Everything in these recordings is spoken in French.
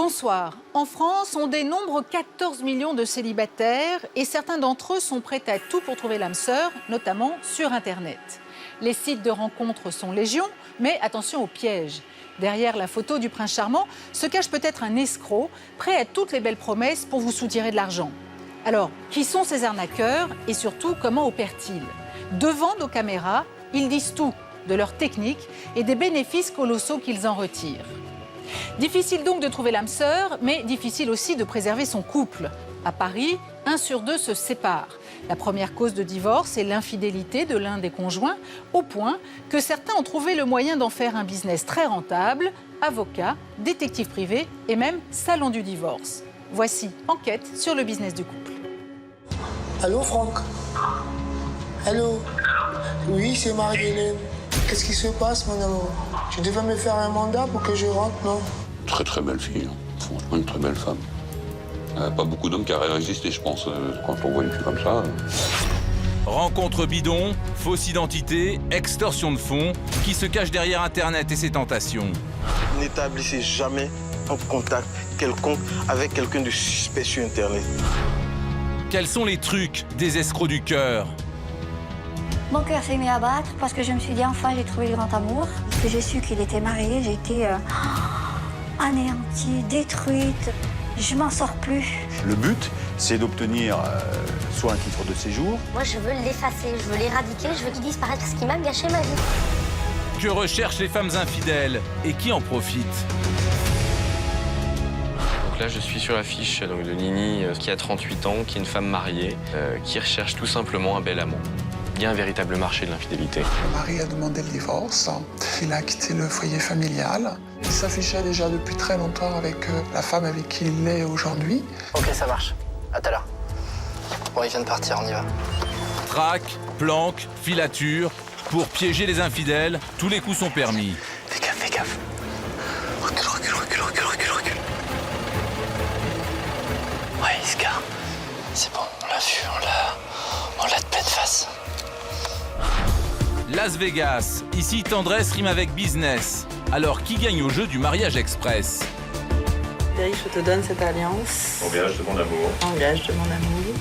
Bonsoir. En France, on dénombre 14 millions de célibataires et certains d'entre eux sont prêts à tout pour trouver l'âme sœur, notamment sur Internet. Les sites de rencontres sont légion, mais attention aux pièges. Derrière la photo du prince charmant se cache peut-être un escroc prêt à toutes les belles promesses pour vous soutirer de l'argent. Alors, qui sont ces arnaqueurs et surtout, comment opèrent-ils? Devant nos caméras, ils disent tout de leur technique et des bénéfices colossaux qu'ils en retirent. Difficile donc de trouver l'âme sœur, mais difficile aussi de préserver son couple. À Paris, 1 sur 2 se sépare. La première cause de divorce est l'infidélité de l'un des conjoints, au point que certains ont trouvé le moyen d'en faire un business très rentable, avocat, détective privé et même salon du divorce. Voici Enquête sur le business du couple. Allô Franck? Allô? Oui, c'est Marie-Hélène. Qu'est-ce qui se passe, mon amour? Tu devais me faire un mandat pour que je rentre, non? Très très belle fille, hein. Franchement une très belle femme. Pas beaucoup d'hommes qui auraient résisté, je pense, quand on voit une fille comme ça. Rencontre bidon, fausse identité, extorsion de fonds, qui se cache derrière Internet et ses tentations. N'établissez jamais un contact quelconque avec quelqu'un de suspect sur Internet. Quels sont les trucs des escrocs du cœur? Mon cœur s'est mis à battre parce que je me suis dit enfin j'ai trouvé le grand amour. Parce que j'ai su qu'il était marié, j'ai été anéantie, détruite. Je m'en sors plus. Le but, c'est d'obtenir soit un titre de séjour. Moi, je veux l'effacer, je veux l'éradiquer, je veux qu'il disparaisse parce qu'il m'a gâché ma vie. Que recherchent les femmes infidèles et qui en profite? Donc là, je suis sur la fiche de Nini, qui a 38 ans, qui est une femme mariée, qui recherche tout simplement un bel amant. Il y a un véritable marché de l'infidélité. Le mari a demandé le divorce, il a quitté le foyer familial. Il s'affichait déjà depuis très longtemps avec la femme avec qui il est aujourd'hui. Ok, ça marche. À tout à l'heure. Bon, il vient de partir, on y va. Traque, planque, filature. Pour piéger les infidèles, tous les coups sont permis. Fais gaffe, fais gaffe. Recule, recule, recule, recule, recule, recule. Ouais, Iska. C'est bon, on l'a vu, on l'a de pleine face. Las Vegas. Ici, tendresse rime avec business. Alors, qui gagne au jeu du mariage express? Thierry, je te donne cette alliance. En gage de mon amour. En gage de mon amour.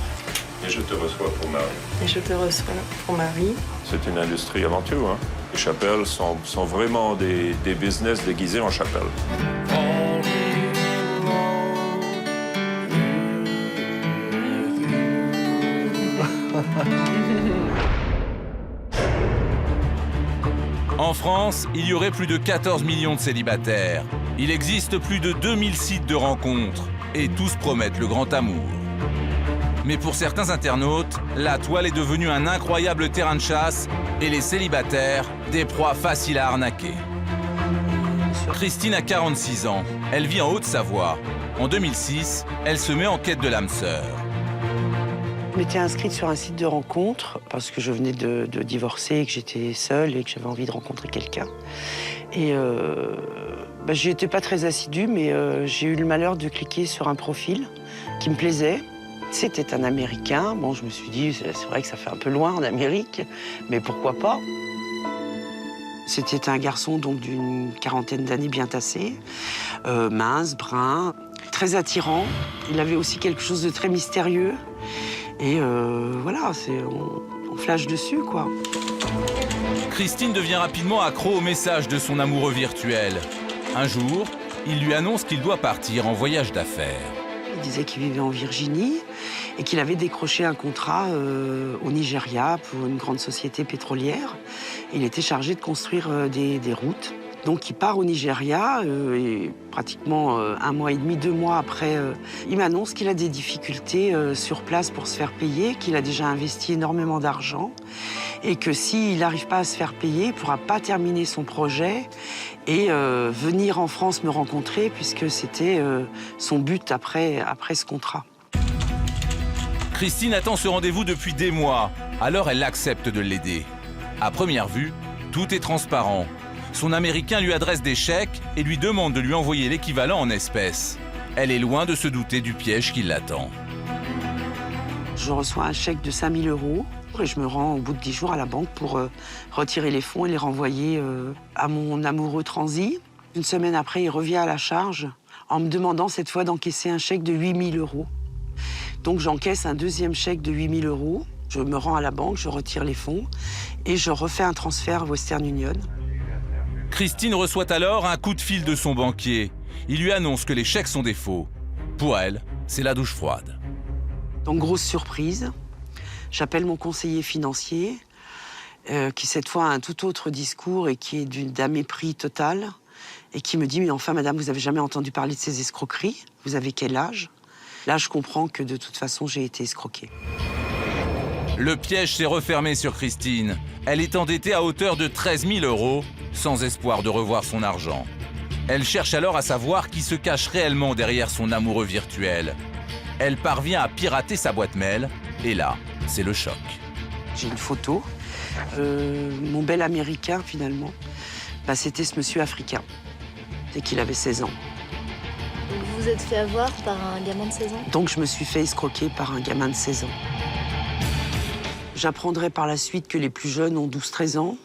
Et je te reçois pour mari. Et je te reçois pour mari. C'est une industrie avant tout, hein. Les chapelles sont vraiment des business déguisés en chapelle. En France, il y aurait plus de 14 millions de célibataires. Il existe plus de 2000 sites de rencontres. Et tous promettent le grand amour. Mais pour certains internautes, la toile est devenue un incroyable terrain de chasse et les célibataires, des proies faciles à arnaquer. Christine a 46 ans. Elle vit en Haute-Savoie. En 2006, elle se met en quête de l'âme sœur. Je m'étais inscrite sur un site de rencontre parce que je venais de divorcer, que j'étais seule et que j'avais envie de rencontrer quelqu'un. Et j'y étais pas très assidue, mais j'ai eu le malheur de cliquer sur un profil qui me plaisait. C'était un Américain. Bon, je me suis dit, c'est vrai que ça fait un peu loin en Amérique, mais pourquoi pas? C'était un garçon donc d'une quarantaine d'années bien tassé, mince, brun, très attirant. Il avait aussi quelque chose de très mystérieux. Et voilà, on flash dessus, quoi. Christine devient rapidement accro au message de son amoureux virtuel. Un jour, il lui annonce qu'il doit partir en voyage d'affaires. Il disait qu'il vivait en Virginie et qu'il avait décroché un contrat au Nigeria pour une grande société pétrolière. Il était chargé de construire des routes. Donc il part au Nigeria et pratiquement 1 mois et demi, 2 mois après, il m'annonce qu'il a des difficultés sur place pour se faire payer, qu'il a déjà investi énormément d'argent et que s'il n'arrive pas à se faire payer, il ne pourra pas terminer son projet et venir en France me rencontrer puisque c'était son but après ce contrat. Christine attend ce rendez-vous depuis des mois, alors elle accepte de l'aider. À première vue, tout est transparent. Son Américain lui adresse des chèques et lui demande de lui envoyer l'équivalent en espèces. Elle est loin de se douter du piège qui l'attend. Je reçois un chèque de 5 000 € et je me rends au bout de 10 jours à la banque pour retirer les fonds et les renvoyer à mon amoureux transi. Une semaine après, il revient à la charge en me demandant cette fois d'encaisser un chèque de 8 000 €. Donc j'encaisse un deuxième chèque de 8 000 €. Je me rends à la banque, je retire les fonds et je refais un transfert à Western Union. Christine reçoit alors un coup de fil de son banquier. Il lui annonce que les chèques sont des faux. Pour elle, c'est la douche froide. Donc grosse surprise, j'appelle mon conseiller financier, qui cette fois a un tout autre discours et qui est d'un mépris total, et qui me dit « Mais enfin, madame, vous n'avez jamais entendu parler de ces escroqueries? Vous avez quel âge ?» Là, je comprends que de toute façon, j'ai été escroquée. Le piège s'est refermé sur Christine. Elle est endettée à hauteur de 13 000 €, sans espoir de revoir son argent. Elle cherche alors à savoir qui se cache réellement derrière son amoureux virtuel. Elle parvient à pirater sa boîte mail, et là, c'est le choc. J'ai une photo. Mon bel Américain, finalement, c'était ce monsieur africain. Dès qu'il avait 16 ans. Donc vous vous êtes fait avoir par un gamin de 16 ans? Donc je me suis fait escroquer par un gamin de 16 ans. J'apprendrai par la suite que les plus jeunes ont 12-13 ans,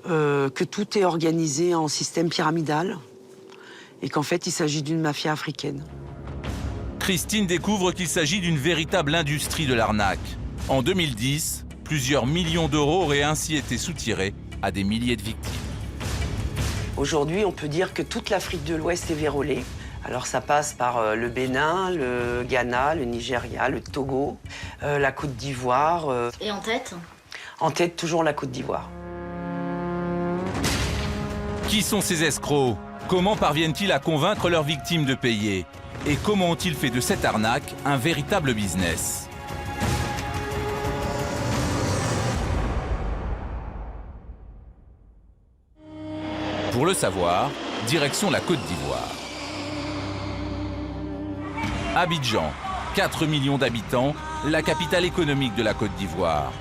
que tout est organisé en système pyramidal et qu'en fait, il s'agit d'une mafia africaine. Christine découvre qu'il s'agit d'une véritable industrie de l'arnaque. En 2010, plusieurs millions d'euros auraient ainsi été soutirés à des milliers de victimes. Aujourd'hui, on peut dire que toute l'Afrique de l'Ouest est vérolée. Alors ça passe par le Bénin, le Ghana, le Nigeria, le Togo, la Côte d'Ivoire. Et en tête? En tête, toujours la Côte d'Ivoire. Qui sont ces escrocs? Comment parviennent-ils à convaincre leurs victimes de payer? Et comment ont-ils fait de cette arnaque un véritable business? Pour le savoir, direction la Côte d'Ivoire. Abidjan, 4 millions d'habitants, la capitale économique de la Côte d'Ivoire.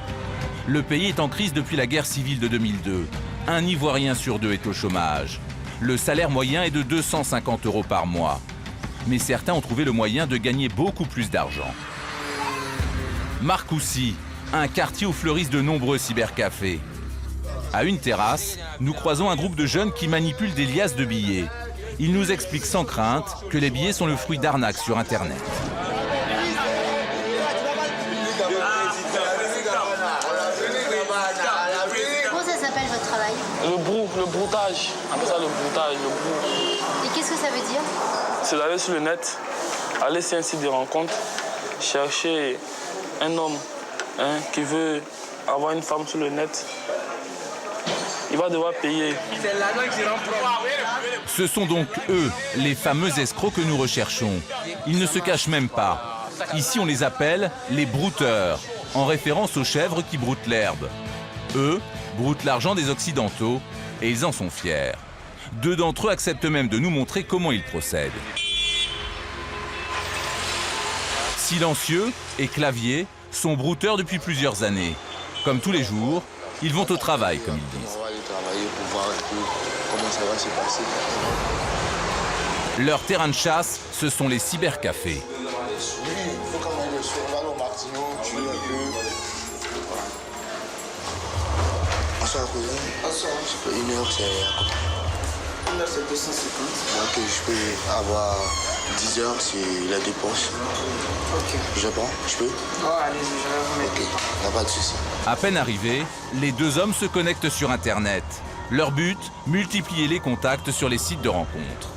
Le pays est en crise depuis la guerre civile de 2002. Un Ivoirien sur 2 est au chômage. Le salaire moyen est de 250 € par mois. Mais certains ont trouvé le moyen de gagner beaucoup plus d'argent. Marcoussis, un quartier où fleurissent de nombreux cybercafés. À une terrasse, nous croisons un groupe de jeunes qui manipulent des liasses de billets. Ils nous expliquent sans crainte que les billets sont le fruit d'arnaques sur Internet. Comment ça s'appelle votre travail? Le broutage. On appelle ça le broutage, le brou. Et qu'est-ce que ça veut dire? C'est d'aller sur le net, aller sur un site de rencontre, chercher un homme qui veut avoir une femme sur le net. Il va devoir payer. Ce sont donc eux, les fameux escrocs que nous recherchons. Ils ne se cachent même pas. Ici, on les appelle les brouteurs, en référence aux chèvres qui broutent l'herbe. Eux broutent l'argent des Occidentaux et ils en sont fiers. 2 d'entre eux acceptent même de nous montrer comment ils procèdent. Silencieux et Clavier sont brouteurs depuis plusieurs années. Comme tous les jours, ils vont au travail, comme ils disent. On va aller travailler pour voir un peu comment ça va se passer. Leur terrain de chasse, ce sont les cybercafés. Oui, il faut quand même le soir, on va aller au Martino, jouer un peu. Bonsoir, cousin. Bonsoir. Une heure, c'est à côté. Une heure, c'est 250. Donc, je peux avoir 10 heures si la dépense. Ok. Je prends, je peux? Oh, allez-y, je vais vous mettre. Ok, il n'y a pas de souci. À peine arrivés, les 2 hommes se connectent sur Internet. Leur but, multiplier les contacts sur les sites de rencontres.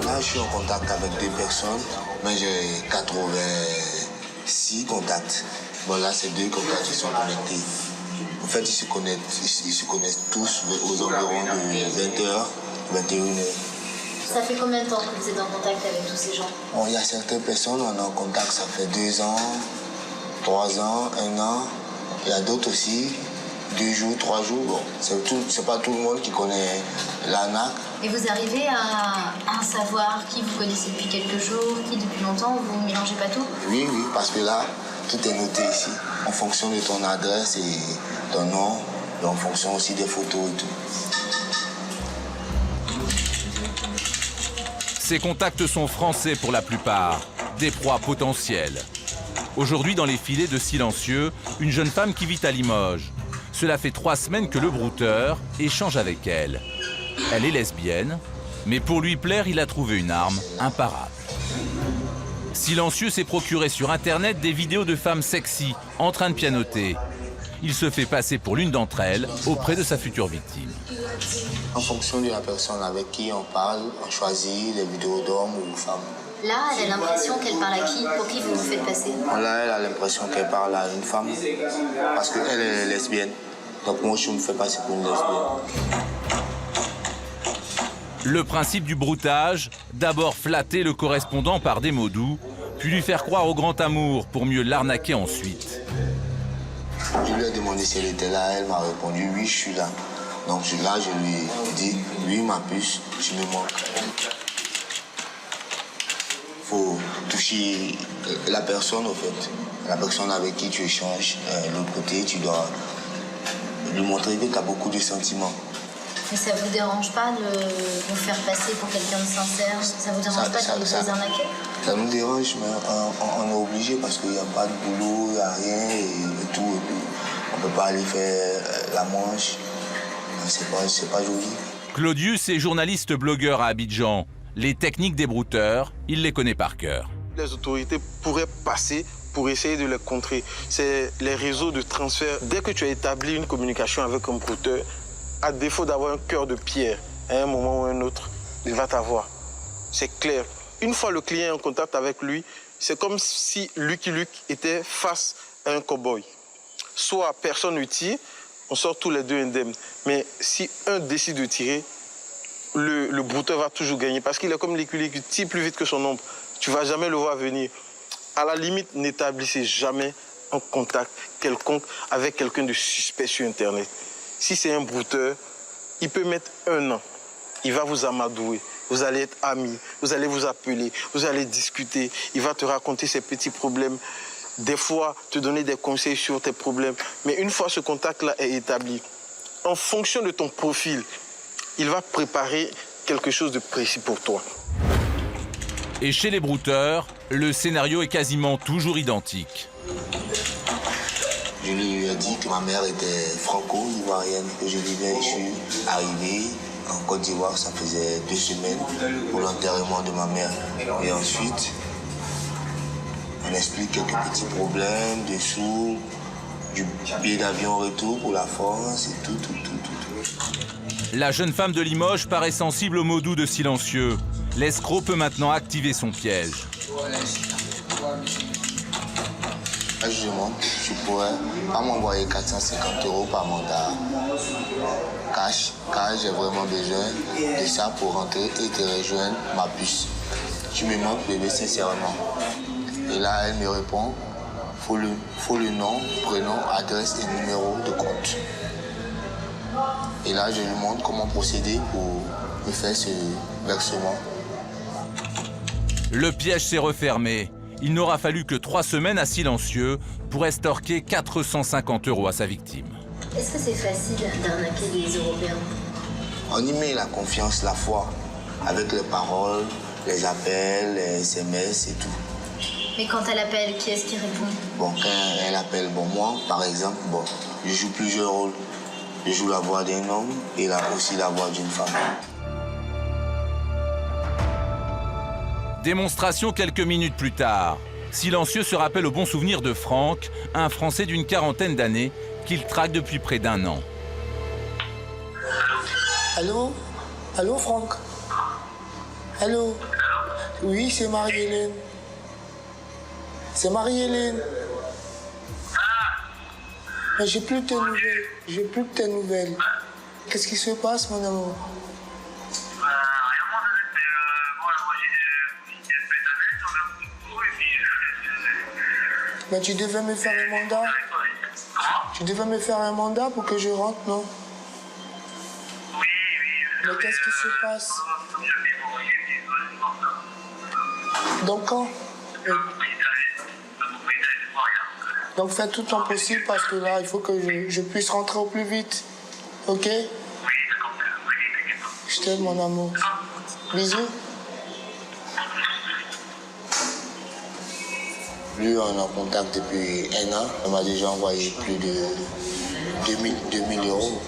Là, je suis en contact avec 2 personnes, mais j'ai 86 contacts. Bon, là, c'est 2 contacts qui sont connectés. En fait, ils se connaissent tous aux environs de 20h, 21h. Ça fait combien de temps que vous êtes en contact avec tous ces gens? Bon, il y a certaines personnes, on est en contact, ça fait 2 ans, 3 ans, 1 an. Il y a d'autres aussi, 2 jours, 3 jours. Bon, c'est pas tout le monde qui connaît l'arnaque. Et vous arrivez à savoir qui vous connaissez depuis quelques jours, qui depuis longtemps, vous ne mélangez pas tout? Oui, parce que là, tout est noté ici, en fonction de ton adresse et ton nom, et en fonction aussi des photos et tout. Ces contacts sont français pour la plupart, des proies potentielles. Aujourd'hui, dans les filets de Silencieux, une jeune femme qui vit à Limoges. Cela fait 3 semaines que le brouteur échange avec elle. Elle est lesbienne, mais pour lui plaire, il a trouvé une arme imparable. Silencieux s'est procuré sur Internet des vidéos de femmes sexy en train de pianoter. Il se fait passer pour l'une d'entre elles auprès de sa future victime. En fonction de la personne avec qui on parle, on choisit les vidéos d'hommes ou de femmes. Là, elle a l'impression qu'elle parle à qui? Pour qui vous vous faites passer? Là, elle a l'impression qu'elle parle à une femme parce qu'elle est lesbienne. Donc moi, je me fais passer pour une lesbienne. Le principe du broutage, d'abord flatter le correspondant par des mots doux, puis lui faire croire au grand amour pour mieux l'arnaquer ensuite. Je lui ai demandé si elle était là, elle m'a répondu oui, je suis là. Donc là, je lui ai dit oui, ma puce, tu me manques. Il faut toucher la personne, en fait. La personne avec qui tu échanges, l'autre côté, tu dois lui montrer que tu as beaucoup de sentiments. Mais ça vous dérange pas de vous faire passer pour quelqu'un de sincère? Ça vous dérange pas de vous arnaquer? Ça nous dérange, mais on est obligé parce qu'il n'y a pas de boulot, il n'y a rien et tout. Et puis, on ne peut pas aller faire la manche. C'est pas joli. Claudius est journaliste blogueur à Abidjan. Les techniques des brouteurs, il les connaît par cœur. Les autorités pourraient passer pour essayer de les contrer. C'est les réseaux de transfert. Dès que tu as établi une communication avec un brouteur, à défaut d'avoir un cœur de pierre, à un moment ou un autre, il va t'avoir. C'est clair. Une fois le client est en contact avec lui, c'est comme si Lucky Luke était face à un cow-boy. Soit personne ne tire, on sort tous les deux indemnes. Mais si un décide de tirer, le brouteur va toujours gagner. Parce qu'il est comme Lucky Luke, il tire plus vite que son ombre. Tu ne vas jamais le voir venir. À la limite, n'établissez jamais un contact quelconque avec quelqu'un de suspect sur Internet. Si c'est un brouteur, il peut mettre 1 an. Il va vous amadouer. Vous allez être amis. Vous allez vous appeler. Vous allez discuter. Il va te raconter ses petits problèmes. Des fois, te donner des conseils sur tes problèmes. Mais une fois ce contact-là est établi, en fonction de ton profil, il va préparer quelque chose de précis pour toi. Et chez les brouteurs, le scénario est quasiment toujours identique. Je lui ai dit que ma mère était franco-ivoirienne, que je vivais, je suis arrivé en Côte d'Ivoire, ça faisait 2 semaines pour l'enterrement de ma mère. Et ensuite, on explique quelques petits problèmes, des sous, du billet d'avion retour pour la France et tout. La jeune femme de Limoges paraît sensible aux mots doux de Silencieux. L'escroc peut maintenant activer son piège. Je demande, tu pourrais pas m'envoyer 450 € par mandat cash, car j'ai vraiment besoin de ça pour rentrer et te rejoindre ma puce. Tu me manques, bébé, sincèrement. Et là, elle me répond, faut le nom, prénom, adresse et numéro de compte. Et là, je lui montre comment procéder pour me faire ce versement. Le piège s'est refermé. Il n'aura fallu que 3 semaines à Silencieux pour estorquer 450 € à sa victime. Est-ce que c'est facile d'arnaquer les Européens? On y met la confiance, la foi, avec les paroles, les appels, les SMS et tout. Mais quand elle appelle, qui est-ce qui répond? Bon, quand elle appelle, moi, par exemple, je joue plusieurs rôles. Je joue la voix d'un homme et aussi la voix d'une femme. Démonstration quelques minutes plus tard. Silencieux se rappelle au bon souvenir de Franck, un Français d'une quarantaine d'années qu'il traque depuis près d'1 an. Allô? Allô, Franck? Allô? Oui, c'est Marie-Hélène. C'est Marie-Hélène. Mais j'ai plus de tes nouvelles. J'ai plus de tes nouvelles. Qu'est-ce qui se passe, mon amour? Mais tu devais me faire un mandat. Tu devais me faire un mandat pour que je rentre, non? Mais qu'est-ce qui se passe? Donc quand? Donc fais tout ton possible parce que là, il faut que je puisse rentrer au plus vite. Ok? Je t'aime, mon amour. Bisous. Lui, on est en contact depuis 1 an. On m'a déjà envoyé plus de 2000 euros.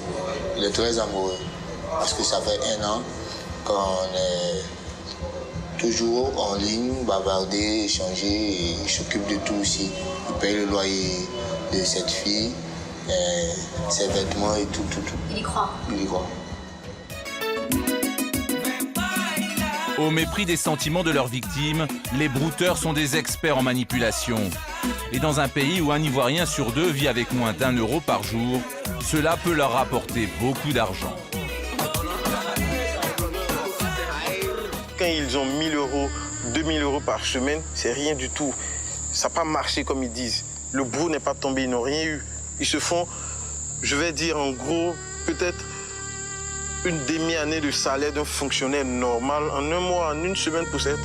Il est très amoureux parce que ça fait 1 an qu'on est toujours en ligne, bavarder, échanger, et il s'occupe de tout aussi. Il paye le loyer de cette fille, ses vêtements et tout. Il y croit. Il y croit. Au mépris des sentiments de leurs victimes, les brouteurs sont des experts en manipulation. Et dans un pays où un Ivoirien sur 2 vit avec moins d'1 euro par jour, cela peut leur rapporter beaucoup d'argent. Quand ils ont 1000 euros, 2000 euros par semaine, c'est rien du tout. Ça n'a pas marché comme ils disent. Le brou n'est pas tombé, ils n'ont rien eu. Ils se font, je vais dire en gros, peut-être une demi-année de salaire d'un fonctionnaire normal en 1 mois, en 1 semaine pour certains.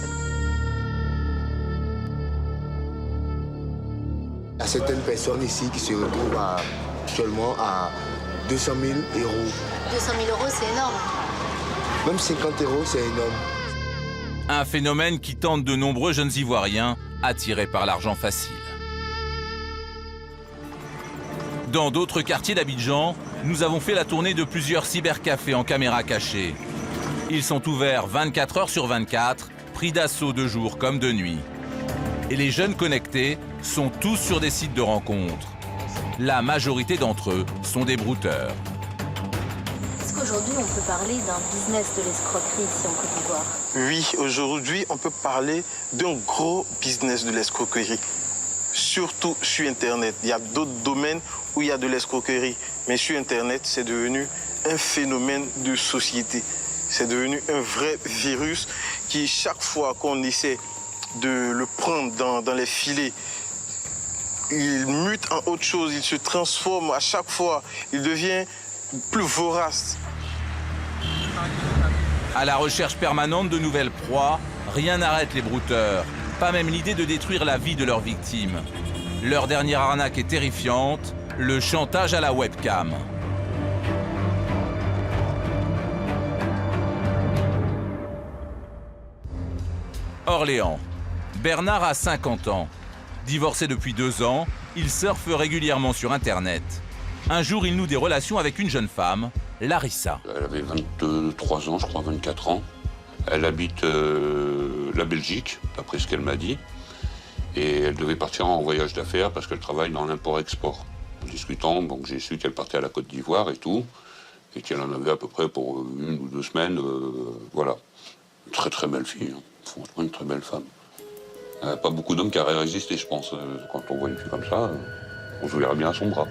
Il y a certaines personnes ici qui se retrouvent actuellement à 200 000 euros. 200 000 euros, c'est énorme. Même 50 euros, c'est énorme. Un phénomène qui tente de nombreux jeunes Ivoiriens attirés par l'argent facile. Dans d'autres quartiers d'Abidjan, nous avons fait la tournée de plusieurs cybercafés en caméra cachée. Ils sont ouverts 24 heures sur 24, pris d'assaut de jour comme de nuit. Et les jeunes connectés sont tous sur des sites de rencontres. La majorité d'entre eux sont des brouteurs. Est-ce qu'aujourd'hui, on peut parler d'un business de l'escroquerie ici en Côte d'Ivoire? Oui, aujourd'hui, on peut parler d'un gros business de l'escroquerie. Surtout sur Internet. Il y a d'autres domaines où il y a de l'escroquerie. Mais sur Internet, c'est devenu un phénomène de société. C'est devenu un vrai virus qui, chaque fois qu'on essaie de le prendre dans les filets, il mute en autre chose, il se transforme à chaque fois, il devient plus vorace. À la recherche permanente de nouvelles proies, rien n'arrête les brouteurs. Pas même l'idée de détruire la vie de leurs victimes. Leur dernière arnaque est terrifiante, le chantage à la webcam. Orléans. Bernard a 50 ans. Divorcé depuis 2 ans, il surfe régulièrement sur Internet. Un jour, il noue des relations avec une jeune femme, Larissa. Elle avait 23 ans, je crois, 24 ans. Elle habite la Belgique, d'après ce qu'elle m'a dit. Et elle devait partir en voyage d'affaires parce qu'elle travaille dans l'import-export. En discutant, donc j'ai su qu'elle partait à la Côte d'Ivoire et tout. Et qu'elle en avait à peu près pour 1 ou 2 semaines. Voilà. Une très très belle fille. Hein. Franchement, une très belle femme. Pas beaucoup d'hommes qui auraient résisté, je pense. Quand on voit une fille comme ça, on se verrait bien à son bras.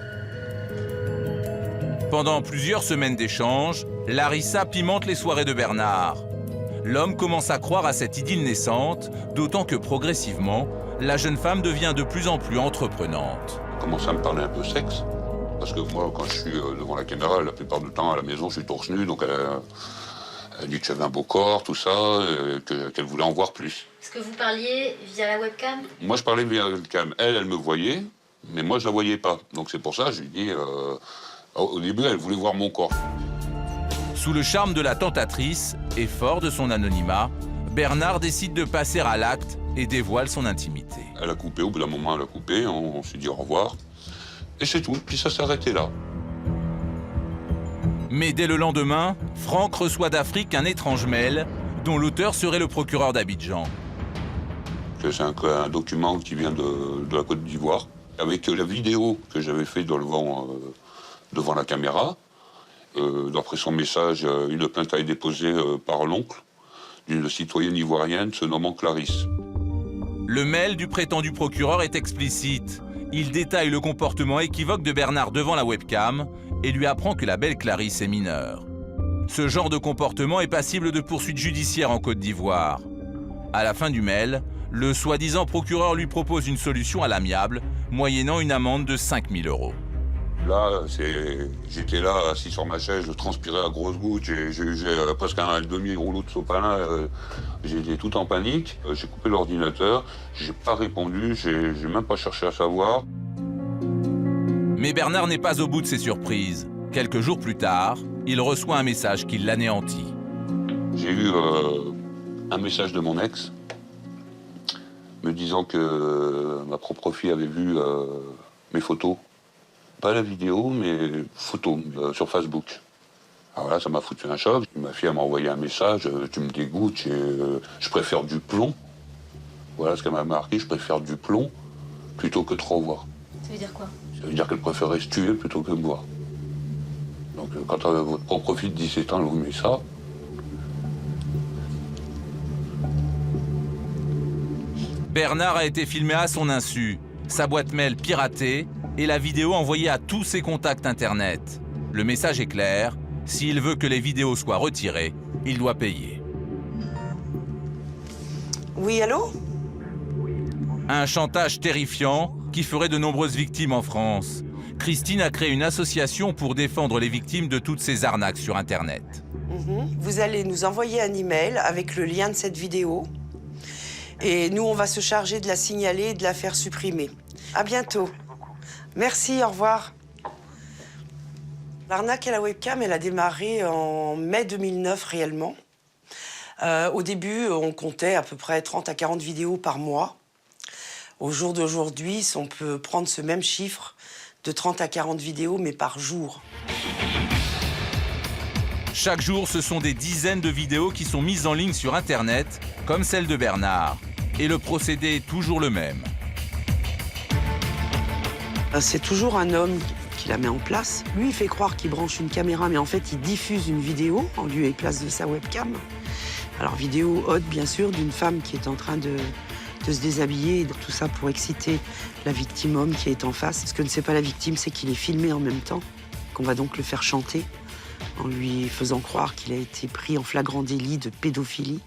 Pendant plusieurs semaines d'échanges, Larissa pimente les soirées de Bernard. L'homme commence à croire à cette idylle naissante, d'autant que progressivement, la jeune femme devient de plus en plus entreprenante. Elle commence à me parler un peu sexe, parce que moi, quand je suis devant la caméra, la plupart du temps à la maison, je suis torse nu, donc elle dit que j'avais un beau corps, tout ça, qu'elle voulait en voir plus. Est-ce que vous parliez via la webcam? Moi, je parlais via la webcam. Elle me voyait, mais moi, je la voyais pas. Donc c'est pour ça, je lui dis... au début, elle voulait voir mon corps. Sous le charme de la tentatrice et fort de son anonymat, Bernard décide de passer à l'acte et dévoile son intimité. Elle a coupé, au bout d'un moment, elle a coupé, on s'est dit au revoir. Et c'est tout, puis ça s'est arrêté là. Mais dès le lendemain, Franck reçoit d'Afrique un étrange mail dont l'auteur serait le procureur d'Abidjan. C'est un document qui vient de la Côte d'Ivoire, avec la vidéo que j'avais fait devant la caméra. D'après son message, une plainte a été déposée par l'oncle d'une citoyenne ivoirienne se nommant Clarisse. Le mail du prétendu procureur est explicite. Il détaille le comportement équivoque de Bernard devant la webcam et lui apprend que la belle Clarisse est mineure. Ce genre de comportement est passible de poursuites judiciaires en Côte d'Ivoire. À la fin du mail, le soi-disant procureur lui propose une solution à l'amiable, moyennant une amende de 5 000 euros. Là, j'étais là, assis sur ma chaise, je transpirais à grosses gouttes, j'ai presque un demi-rouleau de sopalin, j'étais tout en panique. J'ai coupé l'ordinateur, j'ai pas répondu, j'ai même pas cherché à savoir. Mais Bernard n'est pas au bout de ses surprises. Quelques jours plus tard, il reçoit un message qui l'anéantit. J'ai eu un message de mon ex me disant que ma propre fille avait vu mes photos. Pas la vidéo, mais photos sur Facebook. Alors là, ça m'a foutu un choc. Ma fille m'a envoyé un message, tu me dégoûtes, je préfère du plomb. Voilà ce qu'elle m'a marqué, je préfère du plomb plutôt que de te revoir. Ça veut dire quoi? Ça veut dire qu'elle préférait se tuer plutôt que me voir. Donc quand votre propre fille de 17 ans vous met ça... Bernard a été filmé à son insu, sa boîte mail piratée et la vidéo envoyée à tous ses contacts internet. Le message est clair, s'il veut que les vidéos soient retirées, il doit payer. Oui, allô? Un chantage terrifiant qui ferait de nombreuses victimes en France. Christine a créé une association pour défendre les victimes de toutes ces arnaques sur Internet. Vous allez nous envoyer un email avec le lien de cette vidéo. Et nous, on va se charger de la signaler et de la faire supprimer. À bientôt. Merci, au revoir. L'arnaque à la webcam, elle a démarré en mai 2009 réellement. Au début, on comptait à peu près 30 à 40 vidéos par mois. Au jour d'aujourd'hui, on peut prendre ce même chiffre de 30 à 40 vidéos, mais par jour. Chaque jour, ce sont des dizaines de vidéos qui sont mises en ligne sur Internet, comme celle de Bernard. Et le procédé est toujours le même. C'est toujours un homme qui la met en place. Lui, il fait croire qu'il branche une caméra, mais en fait, il diffuse une vidéo en lieu et place de sa webcam. Alors, vidéo haute, bien sûr, d'une femme qui est en train de se déshabiller, et tout ça pour exciter la victime homme qui est en face. Ce que ne sait pas la victime, c'est qu'il est filmé en même temps, qu'on va donc le faire chanter, en lui faisant croire qu'il a été pris en flagrant délit de pédophilie,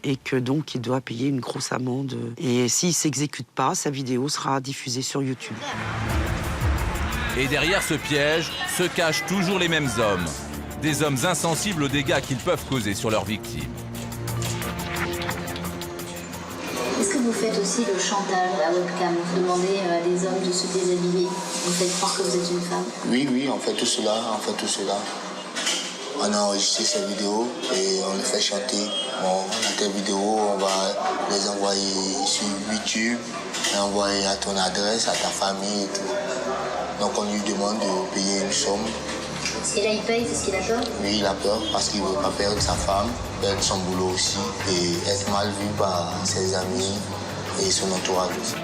et que donc il doit payer une grosse amende. Et s'il ne s'exécute pas, sa vidéo sera diffusée sur YouTube. Et derrière ce piège se cachent toujours les mêmes hommes. Des hommes insensibles aux dégâts qu'ils peuvent causer sur leurs victimes. Est-ce que vous faites aussi le chantage à webcam? Vous demandez à des hommes de se déshabiller? Vous faites croire que vous êtes une femme? Oui, on fait tout cela, On a enregistré ces vidéos et on les fait chanter. Bon, tes vidéos, on va les envoyer sur YouTube, et envoyer à ton adresse, à ta famille et tout. Donc on lui demande de payer une somme. Et là, il paye parce qu'il a peur? Oui, il a peur parce qu'il ne veut pas perdre sa femme, perdre son boulot aussi et être mal vu par ses amis et son entourage aussi.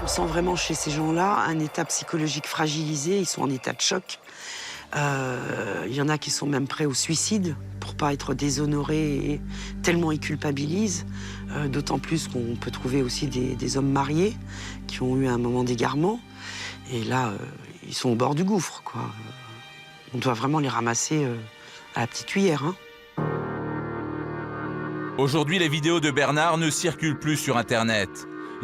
On sent vraiment chez ces gens-là un état psychologique fragilisé, ils sont en état de choc. Il y en a qui sont même prêts au suicide pour pas être déshonorés et tellement ils culpabilisent. D'autant plus qu'on peut trouver aussi des hommes mariés qui ont eu un moment d'égarement. Et là, ils sont au bord du gouffre, quoi. On doit vraiment les ramasser à la petite cuillère, hein. Aujourd'hui, les vidéos de Bernard ne circulent plus sur Internet.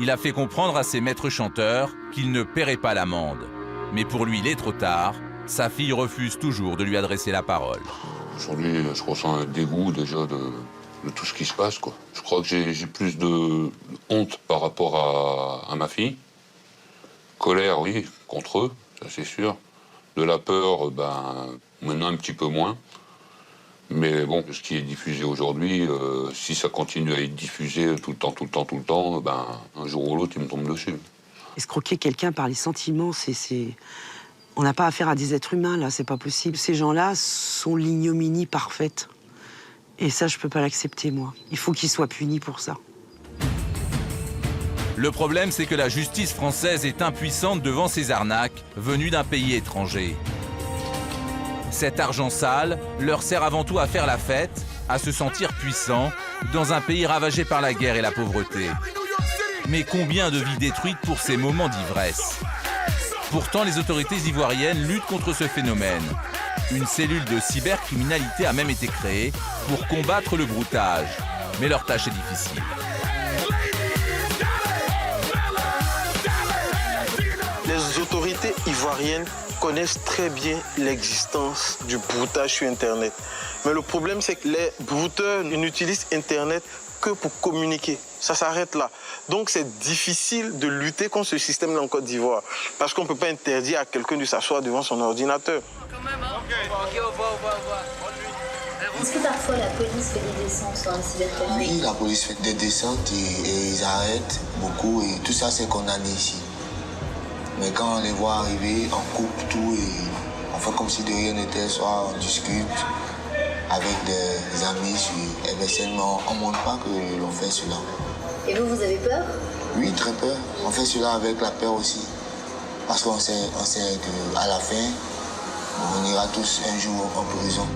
Il a fait comprendre à ses maîtres chanteurs qu'il ne paierait pas l'amende. Mais pour lui, il est trop tard. Sa fille refuse toujours de lui adresser la parole. Aujourd'hui, je ressens un dégoût déjà de tout ce qui se passe, quoi. Je crois que j'ai plus de honte par rapport à ma fille. Colère, oui, contre eux, ça c'est sûr. De la peur, maintenant un petit peu moins. Mais bon, ce qui est diffusé aujourd'hui, si ça continue à être diffusé tout le temps, un jour ou l'autre, il me tombe dessus. Escroquer quelqu'un par les sentiments, on n'a pas affaire à des êtres humains, là, c'est pas possible. Ces gens-là sont l'ignominie parfaite. Et ça, je peux pas l'accepter, moi. Il faut qu'ils soient punis pour ça. Le problème, c'est que la justice française est impuissante devant ces arnaques venues d'un pays étranger. Cet argent sale leur sert avant tout à faire la fête, à se sentir puissants dans un pays ravagé par la guerre et la pauvreté. Mais combien de vies détruites pour ces moments d'ivresse? Pourtant, les autorités ivoiriennes luttent contre ce phénomène. Une cellule de cybercriminalité a même été créée pour combattre le broutage. Mais leur tâche est difficile. Les autorités ivoiriennes connaissent très bien l'existence du broutage sur Internet. Mais le problème, c'est que les brouteurs n'utilisent Internet que pour communiquer. Ça s'arrête là. Donc c'est difficile de lutter contre ce système-là en Côte d'Ivoire. Parce qu'on ne peut pas interdire à quelqu'un de s'asseoir devant son ordinateur. Quand même, hein? Ok, on va. Est-ce que parfois la police fait des descentes sur un cybercafé? Oui, la police fait des descentes et ils arrêtent beaucoup et tout ça c'est condamné ici. Mais quand on les voit arriver, on coupe tout et on fait comme si de rien n'était, soit on discute avec des amis sur MSN, mais on ne montre pas que l'on fait cela. Et vous avez peur? Oui, très peur. On fait cela avec la peur aussi. Parce qu'on sait qu'à la fin, on ira tous un jour en prison.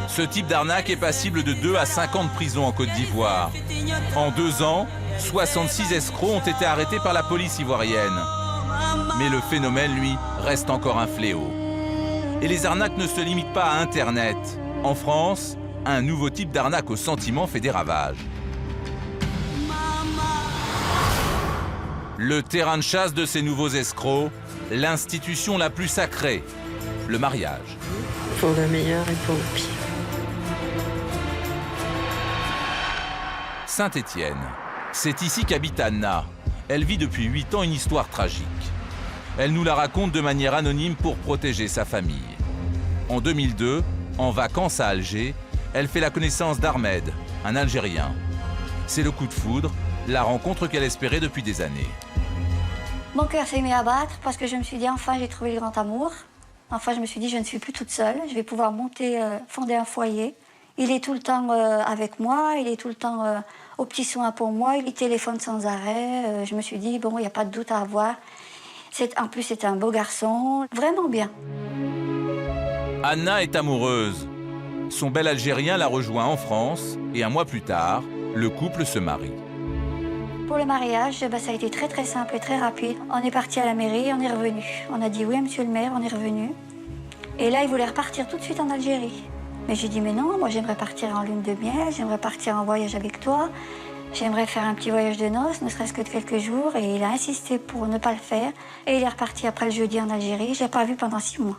Ce type d'arnaque est passible de 2 à 5 ans de prison en Côte d'Ivoire. En 2 ans, 66 escrocs ont été arrêtés par la police ivoirienne. Mais le phénomène, lui, reste encore un fléau. Et les arnaques ne se limitent pas à Internet. En France, un nouveau type d'arnaque au sentiment fait des ravages. Le terrain de chasse de ces nouveaux escrocs, l'institution la plus sacrée, le mariage. Pour le meilleur et pour le pire. Saint-Étienne. C'est ici qu'habite Anna. Elle vit depuis 8 ans une histoire tragique. Elle nous la raconte de manière anonyme pour protéger sa famille. En 2002, en vacances à Alger, elle fait la connaissance d'Ahmed, un Algérien. C'est le coup de foudre, la rencontre qu'elle espérait depuis des années. Mon cœur s'est mis à battre parce que je me suis dit, enfin, j'ai trouvé le grand amour. Enfin, je me suis dit, je ne suis plus toute seule. Je vais pouvoir fonder un foyer. Il est tout le temps avec moi, il est tout le temps aux petits soins pour moi. Il téléphone sans arrêt. Je me suis dit, bon, il n'y a pas de doute à avoir. En plus, c'est un beau garçon, vraiment bien. Anna est amoureuse. Son bel Algérien la rejoint en France et un mois plus tard, le couple se marie. Pour le mariage, ça a été très très simple et très rapide. On est parti à la mairie, on est revenu. On a dit oui, monsieur le maire, on est revenu. Et là, il voulait repartir tout de suite en Algérie. Mais j'ai dit mais non, moi j'aimerais partir en lune de miel, j'aimerais partir en voyage avec toi. J'aimerais faire un petit voyage de noces, ne serait-ce que de quelques jours. Et il a insisté pour ne pas le faire. Et il est reparti après le jeudi en Algérie. Je ne l'ai pas vu pendant 6 mois.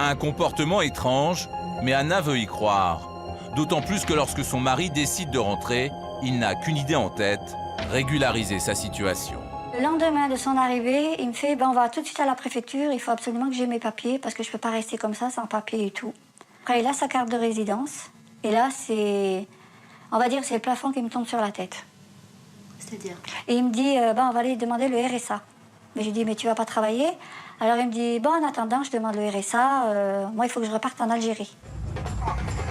Un comportement étrange, mais Anna veut y croire. D'autant plus que lorsque son mari décide de rentrer, il n'a qu'une idée en tête, régulariser sa situation. Le lendemain de son arrivée, il me fait on va tout de suite à la préfecture, il faut absolument que j'ai mes papiers parce que je ne peux pas rester comme ça sans papiers et tout. Après, il a sa carte de résidence. Et là, on va dire c'est le plafond qui me tombe sur la tête. C'est-à-dire? Et il me dit on va aller demander le RSA. Mais je lui dis mais tu vas pas travailler? Alors il me dit en attendant, je demande le RSA. Moi, il faut que je reparte en Algérie.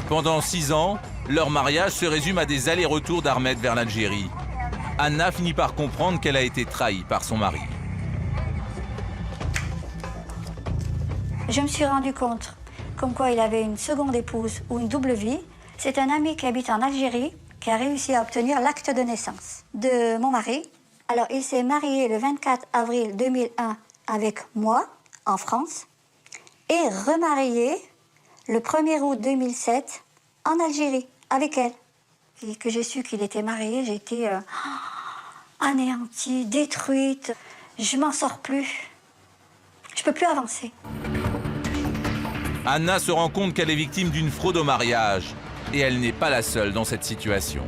Pendant 6 ans, leur mariage se résume à des allers-retours d'Ahmed vers l'Algérie. Anna finit par comprendre qu'elle a été trahie par son mari. Je me suis rendu compte comme quoi il avait une seconde épouse ou une double vie. C'est un ami qui habite en Algérie qui a réussi à obtenir l'acte de naissance de mon mari. Alors, il s'est marié le 24 avril 2001 avec moi, en France, et remarié le 1er août 2007 en Algérie, avec elle. Et que j'ai su qu'il était marié, j'ai été anéantie, détruite. Je m'en sors plus. Je peux plus avancer. Anna se rend compte qu'elle est victime d'une fraude au mariage. Et elle n'est pas la seule dans cette situation.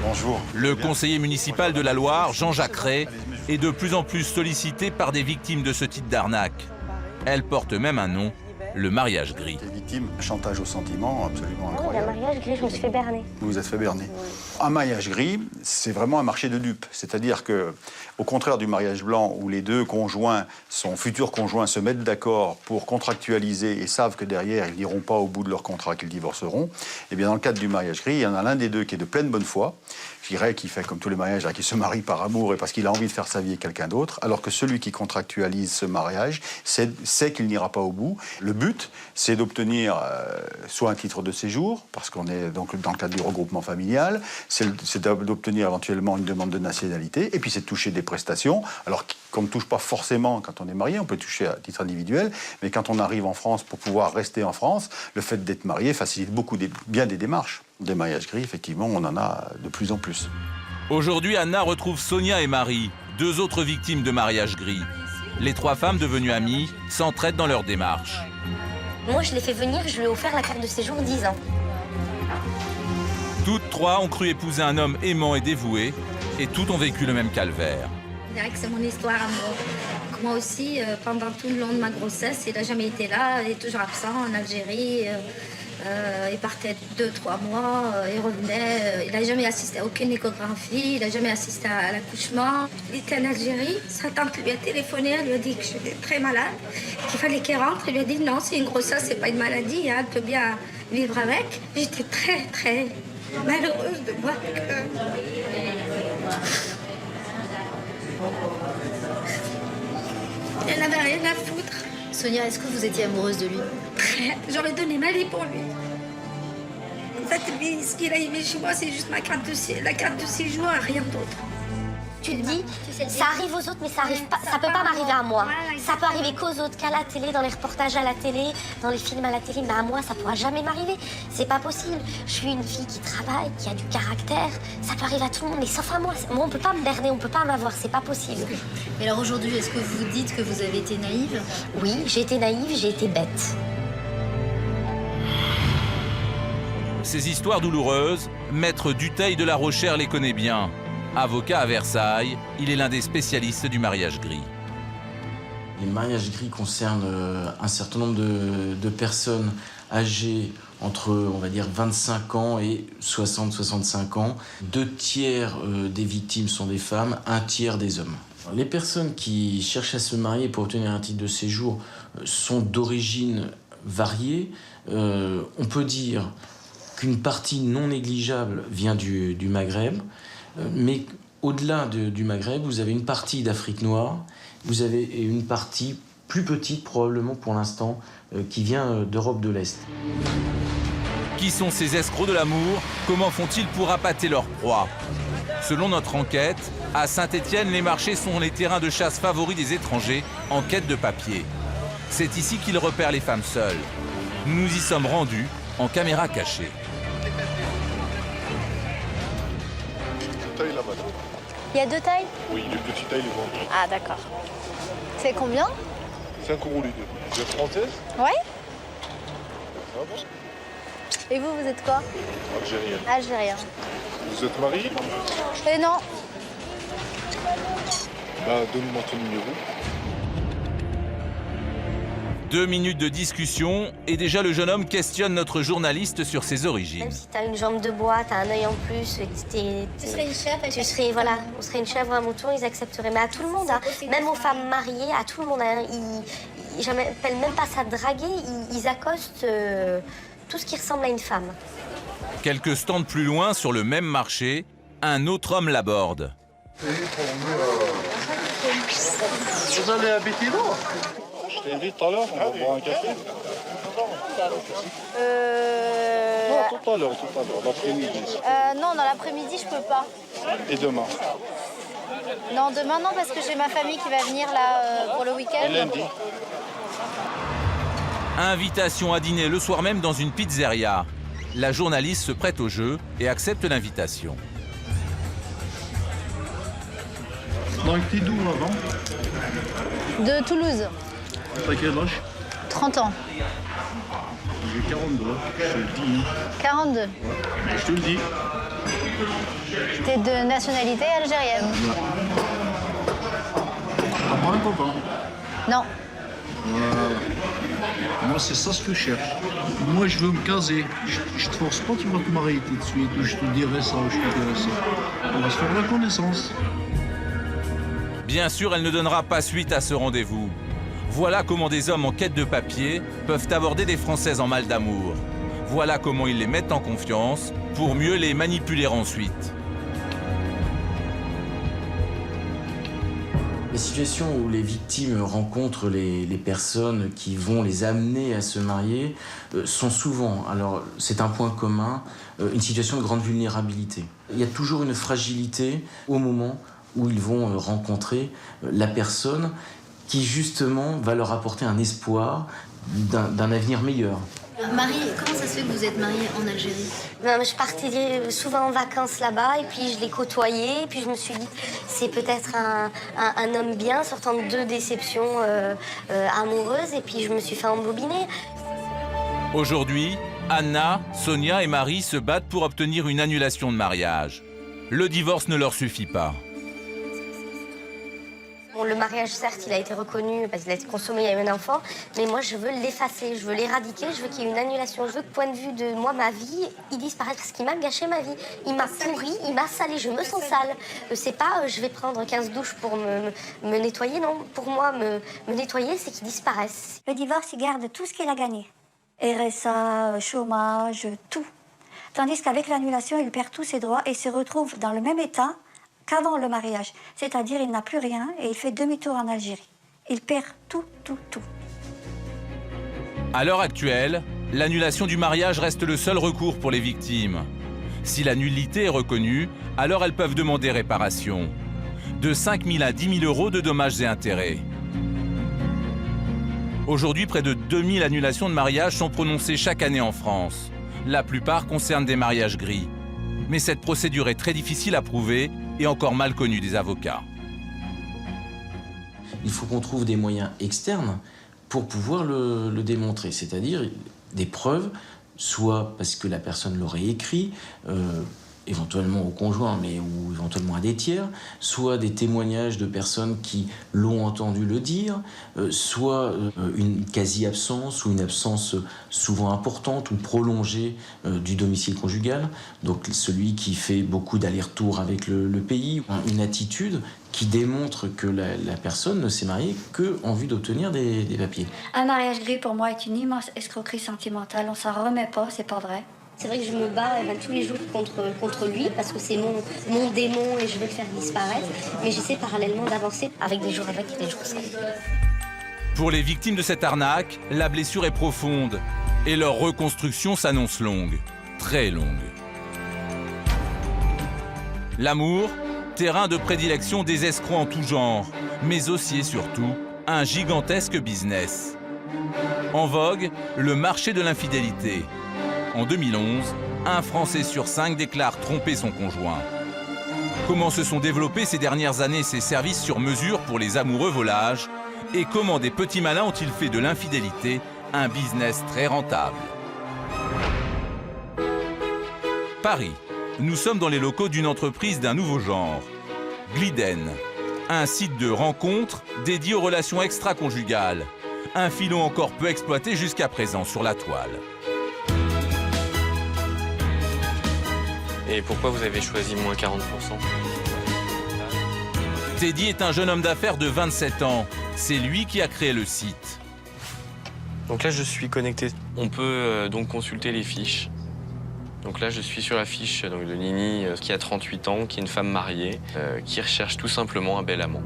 Bonjour. Le conseiller municipal de la Loire, Jean-Jacques Ray, est de plus en plus sollicité par des victimes de ce type d'arnaque. Elle porte même un nom, le mariage gris. Des victimes, chantage au sentiment, absolument Oui, incroyable. le mariage gris, je me suis fait berner. Vous vous êtes fait berner. Un mariage gris, c'est vraiment un marché de dupes. C'est-à-dire que, au contraire du mariage blanc, où les deux conjoints, son futur conjoint, se mettent d'accord pour contractualiser et savent que derrière, ils n'iront pas au bout de leur contrat, qu'ils divorceront, eh bien, dans le cadre du mariage gris, il y en a l'un des deux qui est de pleine bonne foi, je dirais qu'il fait comme tous les mariages, qui se marie par amour et parce qu'il a envie de faire sa vie avec quelqu'un d'autre, alors que celui qui contractualise ce mariage sait qu'il n'ira pas au bout. Le but, c'est d'obtenir soit un titre de séjour, parce qu'on est donc dans le cadre du regroupement familial, c'est d'obtenir éventuellement une demande de nationalité, et puis c'est de toucher des prestations, alors qu'on ne touche pas forcément quand on est marié, on peut toucher à titre individuel, mais quand on arrive en France pour pouvoir rester en France, le fait d'être marié facilite bien des démarches. Des mariages gris, effectivement, on en a de plus en plus. Aujourd'hui, Anna retrouve Sonia et Marie, 2 autres victimes de mariage gris. Les 3 femmes devenues amies s'entraident dans leur démarche. Moi, je l'ai fait venir, je lui ai offert la carte de séjour 10 ans. Toutes 3 ont cru épouser un homme aimant et dévoué, et toutes ont vécu le même calvaire. On dirait que c'est mon histoire à moi. moi aussi, pendant tout le long de ma grossesse, il n'a jamais été là, il est toujours absent en Algérie. Il partait 2-3 mois, il revenait. Il n'a jamais assisté à aucune échographie, il n'a jamais assisté à l'accouchement. Il était en Algérie, sa tante lui a téléphoné, elle lui a dit que j'étais très malade, qu'il fallait qu'il rentre. Il lui a dit non, c'est une grossesse, c'est pas une maladie, hein, elle peut bien vivre avec. J'étais très, très malheureuse de voir que... Elle n'avait rien à foutre. Sonia, est-ce que vous étiez amoureuse de lui? J'aurais donné ma vie pour lui. En fait, lui, ce qu'il a aimé chez moi, c'est juste la carte de séjour et rien d'autre. Tu te dis, ça arrive aux autres, mais ça peut pas m'arriver à moi. Ça peut arriver qu'aux autres, qu'à la télé, dans les reportages à la télé, dans les films à la télé, mais à moi, ça pourra jamais m'arriver. C'est pas possible. Je suis une fille qui travaille, qui a du caractère. Ça peut arriver à tout le monde, mais sauf à moi. Moi, on peut pas me berner, on peut pas m'avoir, c'est pas possible. Et alors aujourd'hui, est-ce que vous dites que vous avez été naïve? Oui, j'ai été naïve, j'ai été bête. Ces histoires douloureuses, Maître Dutheil de la Rochère les connaît bien. Avocat à Versailles, il est l'un des spécialistes du mariage gris. Les mariages gris concernent un certain nombre de personnes âgées entre, on va dire, 25 ans et 60-65 ans. 2 tiers des victimes sont des femmes, 1 tiers des hommes. Les personnes qui cherchent à se marier pour obtenir un titre de séjour sont d'origine variée. On peut dire qu'une partie non négligeable vient du Maghreb, mais au-delà du Maghreb, vous avez une partie d'Afrique noire, vous avez une partie plus petite, probablement pour l'instant, qui vient d'Europe de l'Est. Qui sont ces escrocs de l'amour? Comment font-ils pour appâter leur proie? Selon notre enquête, à Saint-Étienne, les marchés sont les terrains de chasse favoris des étrangers en quête de papier. C'est ici qu'ils repèrent les femmes seules. Nous y sommes rendus en caméra cachée. Il y a 2 tailles? Oui, les petites tailles, les grandes. Ah d'accord. C'est combien? 5 € les deux. Vous êtes française? Ouais. Ça va? Et vous êtes quoi? Algérienne. Algérien. Vous êtes mariée? Non. Bah, donne-moi ton numéro. 2 minutes de discussion et déjà le jeune homme questionne notre journaliste sur ses origines. Même si t'as une jambe de bois, t'as un œil en plus, Tu serais une chèvre? voilà, on serait une chèvre ou un mouton, ils accepteraient. Mais à tout le monde, hein, même aux femmes mariées, à tout le monde, hein, j'appelle même pas ça draguer, ils accostent tout ce qui ressemble à une femme. Quelques stands plus loin, sur le même marché, un autre homme l'aborde. Vous allez habiter là? Je t'invite tout à l'heure, on va boire un café. Non, tout à l'heure, l'après-midi. Non, dans l'après-midi, je peux pas. Et demain? Non, demain, non, parce que j'ai ma famille qui va venir là pour le week-end. Et lundi? Invitation à dîner le soir même dans une pizzeria. La journaliste se prête au jeu et accepte l'invitation. Donc, t'es d'où avant? De Toulouse. T'as quel âge? 30 ans. J'ai 42, je te le dis. 42. Je te le dis. T'es de nationalité algérienne? T'as pas un copain? Non. Moi, c'est ça ce que je cherche. Moi, je veux me caser. Je te force pas, tu vas te marier tout de suite. Ou je te dirai ça, ou je te dirai ça. On va se faire la connaissance. Bien sûr, elle ne donnera pas suite à ce rendez-vous. Voilà comment des hommes en quête de papier peuvent aborder des Françaises en mal d'amour. Voilà comment ils les mettent en confiance pour mieux les manipuler ensuite. Les situations où les victimes rencontrent les personnes qui vont les amener à se marier sont souvent, alors c'est un point commun, une situation de grande vulnérabilité. Il y a toujours une fragilité au moment où ils vont rencontrer la personne qui justement va leur apporter un espoir d'un avenir meilleur. Marie, comment ça se fait que vous êtes mariée en Algérie? Je partais souvent en vacances là-bas et puis je l'ai côtoyé. Et puis je me suis dit, c'est peut-être un homme bien sortant de 2 déceptions amoureuses. Et puis je me suis fait embobiner. Aujourd'hui, Anna, Sonia et Marie se battent pour obtenir une annulation de mariage. Le divorce ne leur suffit pas. On le mariage, certes, il a été reconnu parce qu'il a été consommé, il y a eu un enfant, mais moi, je veux l'effacer, je veux l'éradiquer, je veux qu'il y ait une annulation. Je veux que, point de vue de moi, ma vie, il disparaisse parce qu'il m'a gâché ma vie. Il m'a pourri, il m'a salé, je me sens sale. C'est pas, je vais prendre 15 douches pour me nettoyer, non. Pour moi, me nettoyer, c'est qu'il disparaisse. Le divorce, il garde tout ce qu'il a gagné. RSA, chômage, tout. Tandis qu'avec l'annulation, il perd tous ses droits et se retrouve dans le même état qu'avant le mariage. C'est-à-dire, il n'a plus rien et il fait demi-tour en Algérie. Il perd tout, tout, tout. À l'heure actuelle, l'annulation du mariage reste le seul recours pour les victimes. Si la nullité est reconnue, alors elles peuvent demander réparation. De 5 000 à 10 000 euros de dommages et intérêts. Aujourd'hui, près de 2000 annulations de mariage sont prononcées chaque année en France. La plupart concernent des mariages gris. Mais cette procédure est très difficile à prouver et encore mal connue des avocats. Il faut qu'on trouve des moyens externes pour pouvoir le démontrer, c'est-à-dire des preuves, soit parce que la personne l'aurait écrit, éventuellement au conjoint, ou éventuellement à des tiers, soit des témoignages de personnes qui l'ont entendu le dire, soit une quasi-absence ou une absence souvent importante ou prolongée du domicile conjugal, donc celui qui fait beaucoup d'allers-retours avec le pays, une attitude qui démontre que la personne ne s'est mariée qu'en vue d'obtenir des papiers. Un mariage gris, pour moi, est une immense escroquerie sentimentale. On s'en remet pas, c'est pas vrai. C'est vrai que je me bats tous les jours contre lui parce que c'est mon démon et je veux le faire disparaître. Mais j'essaie parallèlement d'avancer avec des jours avec et des jours sans. Pour les victimes de cette arnaque, la blessure est profonde et leur reconstruction s'annonce longue, très longue. L'amour, terrain de prédilection des escrocs en tout genre, mais aussi et surtout un gigantesque business. En vogue, le marché de l'infidélité. En 2011, un Français sur 5 déclare tromper son conjoint. Comment se sont développés ces dernières années ces services sur mesure pour les amoureux volages et comment des petits malins ont-ils fait de l'infidélité un business très rentable? Paris. Nous sommes dans les locaux d'une entreprise d'un nouveau genre, Gliden, un site de rencontres dédié aux relations extra-conjugales, un filon encore peu exploité jusqu'à présent sur la toile. Et pourquoi vous avez choisi moins 40%? Teddy est un jeune homme d'affaires de 27 ans. C'est lui qui a créé le site. Donc là, je suis connecté. On peut donc consulter les fiches. Donc là, je suis sur la fiche de Nini, qui a 38 ans, qui est une femme mariée, qui recherche tout simplement un bel amant.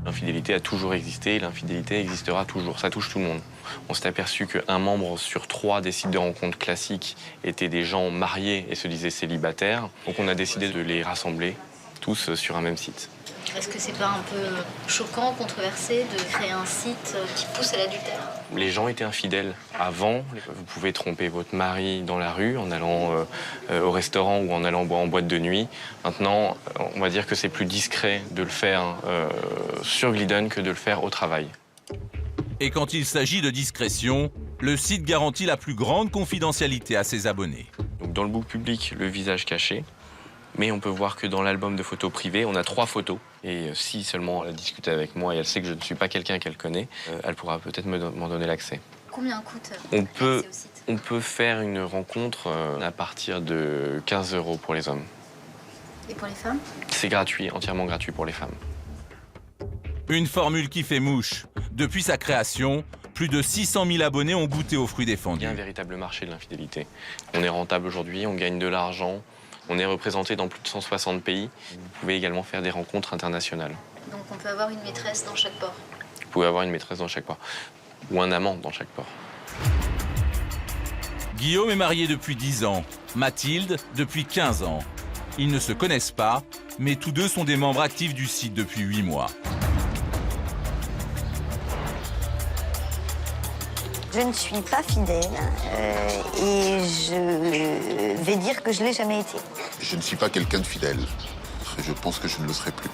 L'infidélité a toujours existé, l'infidélité existera toujours, ça touche tout le monde. On s'est aperçu qu'un membre sur 3 des sites de rencontres classiques étaient des gens mariés et se disaient célibataires. Donc on a décidé de les rassembler tous sur un même site. Est-ce que c'est pas un peu choquant, controversé de créer un site qui pousse à l'adultère? Les gens étaient infidèles. Avant, vous pouvez tromper votre mari dans la rue en allant au restaurant ou en allant boire en boîte de nuit. Maintenant, on va dire que c'est plus discret de le faire sur Gliden que de le faire au travail. Et quand il s'agit de discrétion, le site garantit la plus grande confidentialité à ses abonnés. Donc dans le book public, le visage caché. Mais on peut voir que dans l'album de photos privées, on a 3 photos. Et si seulement elle discute avec moi et elle sait que je ne suis pas quelqu'un qu'elle connaît, elle pourra peut-être m'en donner l'accès. Combien coûte On peut faire une rencontre à partir de 15 € pour les hommes. Et pour les femmes? C'est gratuit, entièrement gratuit pour les femmes. Une formule qui fait mouche. Depuis sa création, plus de 600 000 abonnés ont goûté aux fruits défendus. Il y a un véritable marché de l'infidélité. On est rentable aujourd'hui, on gagne de l'argent. On est représenté dans plus de 160 pays. Vous pouvez également faire des rencontres internationales. Donc on peut avoir une maîtresse dans chaque port? Vous pouvez avoir une maîtresse dans chaque port. Ou un amant dans chaque port. Guillaume est marié depuis 10 ans. Mathilde depuis 15 ans. Ils ne se connaissent pas, mais tous deux sont des membres actifs du site depuis 8 mois. Je ne suis pas fidèle et je vais dire que je ne l'ai jamais été. Je ne suis pas quelqu'un de fidèle. Je pense que je ne le serai plus.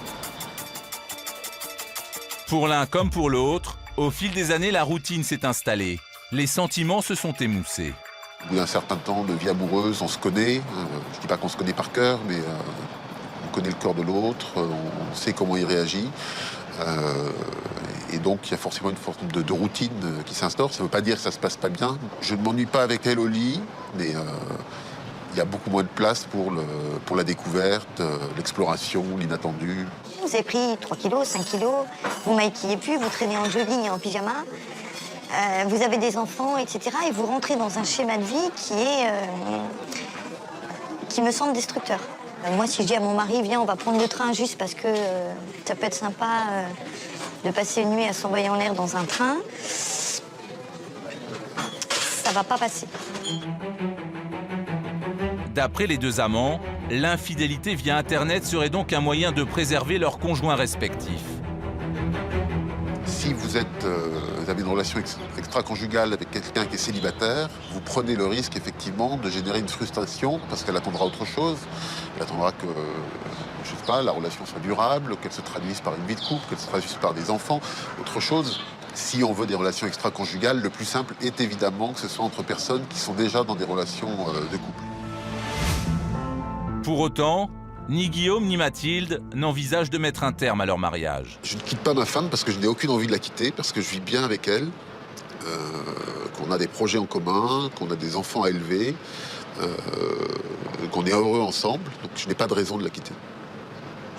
Pour l'un comme pour l'autre, au fil des années, la routine s'est installée. Les sentiments se sont émoussés. Au bout d'un certain temps de vie amoureuse, on se connaît. Je ne dis pas qu'on se connaît par cœur, mais on connaît le cœur de l'autre, on sait comment il réagit. Et donc, il y a forcément une forme de routine qui s'instaure. Ça ne veut pas dire que ça ne se passe pas bien. Je ne m'ennuie pas avec elle au lit, mais il y a beaucoup moins de place pour la découverte, l'exploration, l'inattendu. Vous avez pris 3 kilos, 5 kilos, vous maquillez plus, vous traînez en jogging et en pyjama. Vous avez des enfants, etc. Et vous rentrez dans un schéma de vie qui me semble destructeur. Moi, si je dis à mon mari, viens, on va prendre le train juste parce que ça peut être sympa de passer une nuit à s'envoyer en l'air dans un train, ça va pas passer. D'après les deux amants, l'infidélité via Internet serait donc un moyen de préserver leurs conjoints respectifs. Si vous avez une relation extra-conjugale avec quelqu'un qui est célibataire, vous prenez le risque effectivement de générer une frustration parce qu'elle attendra autre chose. Elle attendra que, je sais pas, la relation soit durable, qu'elle se traduise par une vie de couple, qu'elle se traduise par des enfants, autre chose. Si on veut des relations extra-conjugales, le plus simple est évidemment que ce soit entre personnes qui sont déjà dans des relations de couple. Pour autant, ni Guillaume ni Mathilde n'envisagent de mettre un terme à leur mariage. Je ne quitte pas ma femme parce que je n'ai aucune envie de la quitter, parce que je vis bien avec elle, qu'on a des projets en commun, qu'on a des enfants à élever, qu'on est heureux ensemble, donc je n'ai pas de raison de la quitter.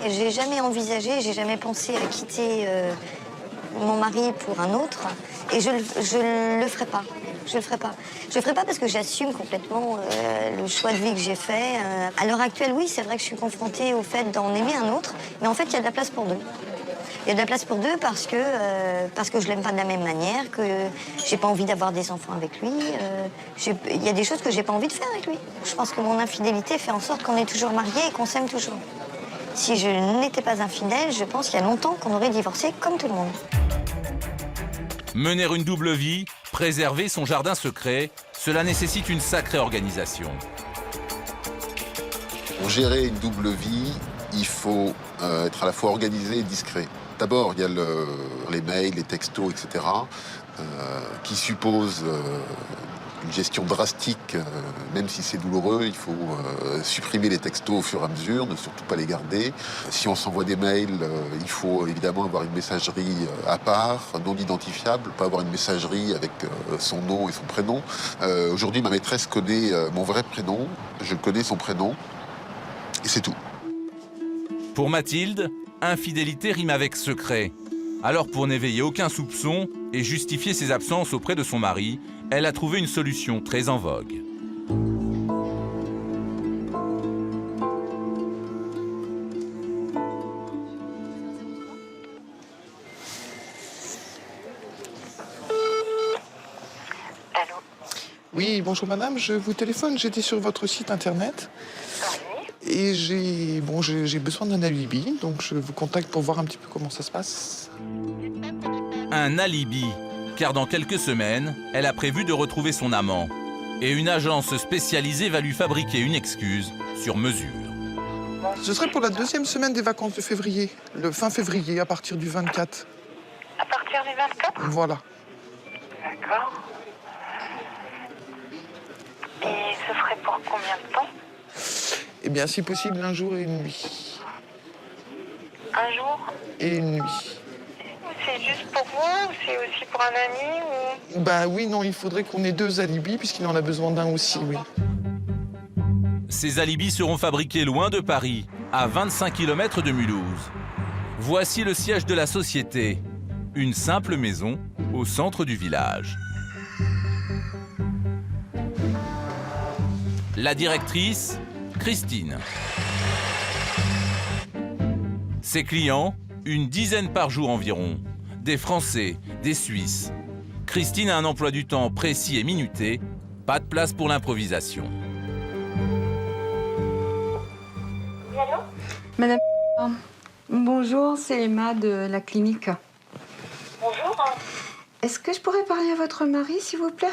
J'ai jamais envisagé, j'ai jamais pensé à quitter mon mari pour un autre, et je le ferai pas. Je le ferai pas. Je le ferai pas parce que j'assume complètement le choix de vie que j'ai fait. À l'heure actuelle, oui, c'est vrai que je suis confrontée au fait d'en aimer un autre, mais en fait, il y a de la place pour deux. Il y a de la place pour deux parce que je l'aime pas de la même manière, que j'ai pas envie d'avoir des enfants avec lui. Il y a des choses que j'ai pas envie de faire avec lui. Je pense que mon infidélité fait en sorte qu'on est toujours mariés et qu'on s'aime toujours. Si je n'étais pas infidèle, je pense qu'il y a longtemps qu'on aurait divorcé comme tout le monde. Mener une double vie, préserver son jardin secret, cela nécessite une sacrée organisation. Pour gérer une double vie, il faut être à la fois organisé et discret. D'abord, il y a les mails, les textos, etc., qui supposent une gestion drastique, même si c'est douloureux. Il faut supprimer les textos au fur et à mesure, ne surtout pas les garder. Si on s'envoie des mails, il faut évidemment avoir une messagerie à part, non identifiable, pas avoir une messagerie avec son nom et son prénom. Aujourd'hui, ma maîtresse connaît mon vrai prénom, je connais son prénom, et c'est tout. Pour Mathilde, infidélité rime avec secret. Alors pour n'éveiller aucun soupçon et justifier ses absences auprès de son mari, elle a trouvé une solution très en vogue. Allô ? Oui, bonjour madame, je vous téléphone, j'étais sur votre site internet. Et j'ai besoin d'un alibi, donc je vous contacte pour voir un petit peu comment ça se passe. Un alibi, car dans quelques semaines, elle a prévu de retrouver son amant. Et une agence spécialisée va lui fabriquer une excuse sur mesure. Ce serait pour la deuxième semaine des vacances de février, le fin février, à partir du 24. À partir du 24 ? Voilà. D'accord. Et ce serait pour combien de temps ? Eh bien, si possible, un jour et une nuit. Un jour ? Et une nuit. C'est juste pour vous ou c'est aussi pour un ami ou... Bah oui, non, il faudrait qu'on ait deux alibis, puisqu'il en a besoin d'un aussi, oui. Ces alibis seront fabriqués loin de Paris, à 25 km de Mulhouse. Voici le siège de la société, une simple maison au centre du village. La directrice, Christine. Ses clients, une dizaine par jour environ. Des Français, des Suisses. Christine a un emploi du temps précis et minuté. Pas de place pour l'improvisation. Oui, allô ? Madame, bonjour, c'est Emma de la clinique. Bonjour. Est-ce que je pourrais parler à votre mari, s'il vous plaît ?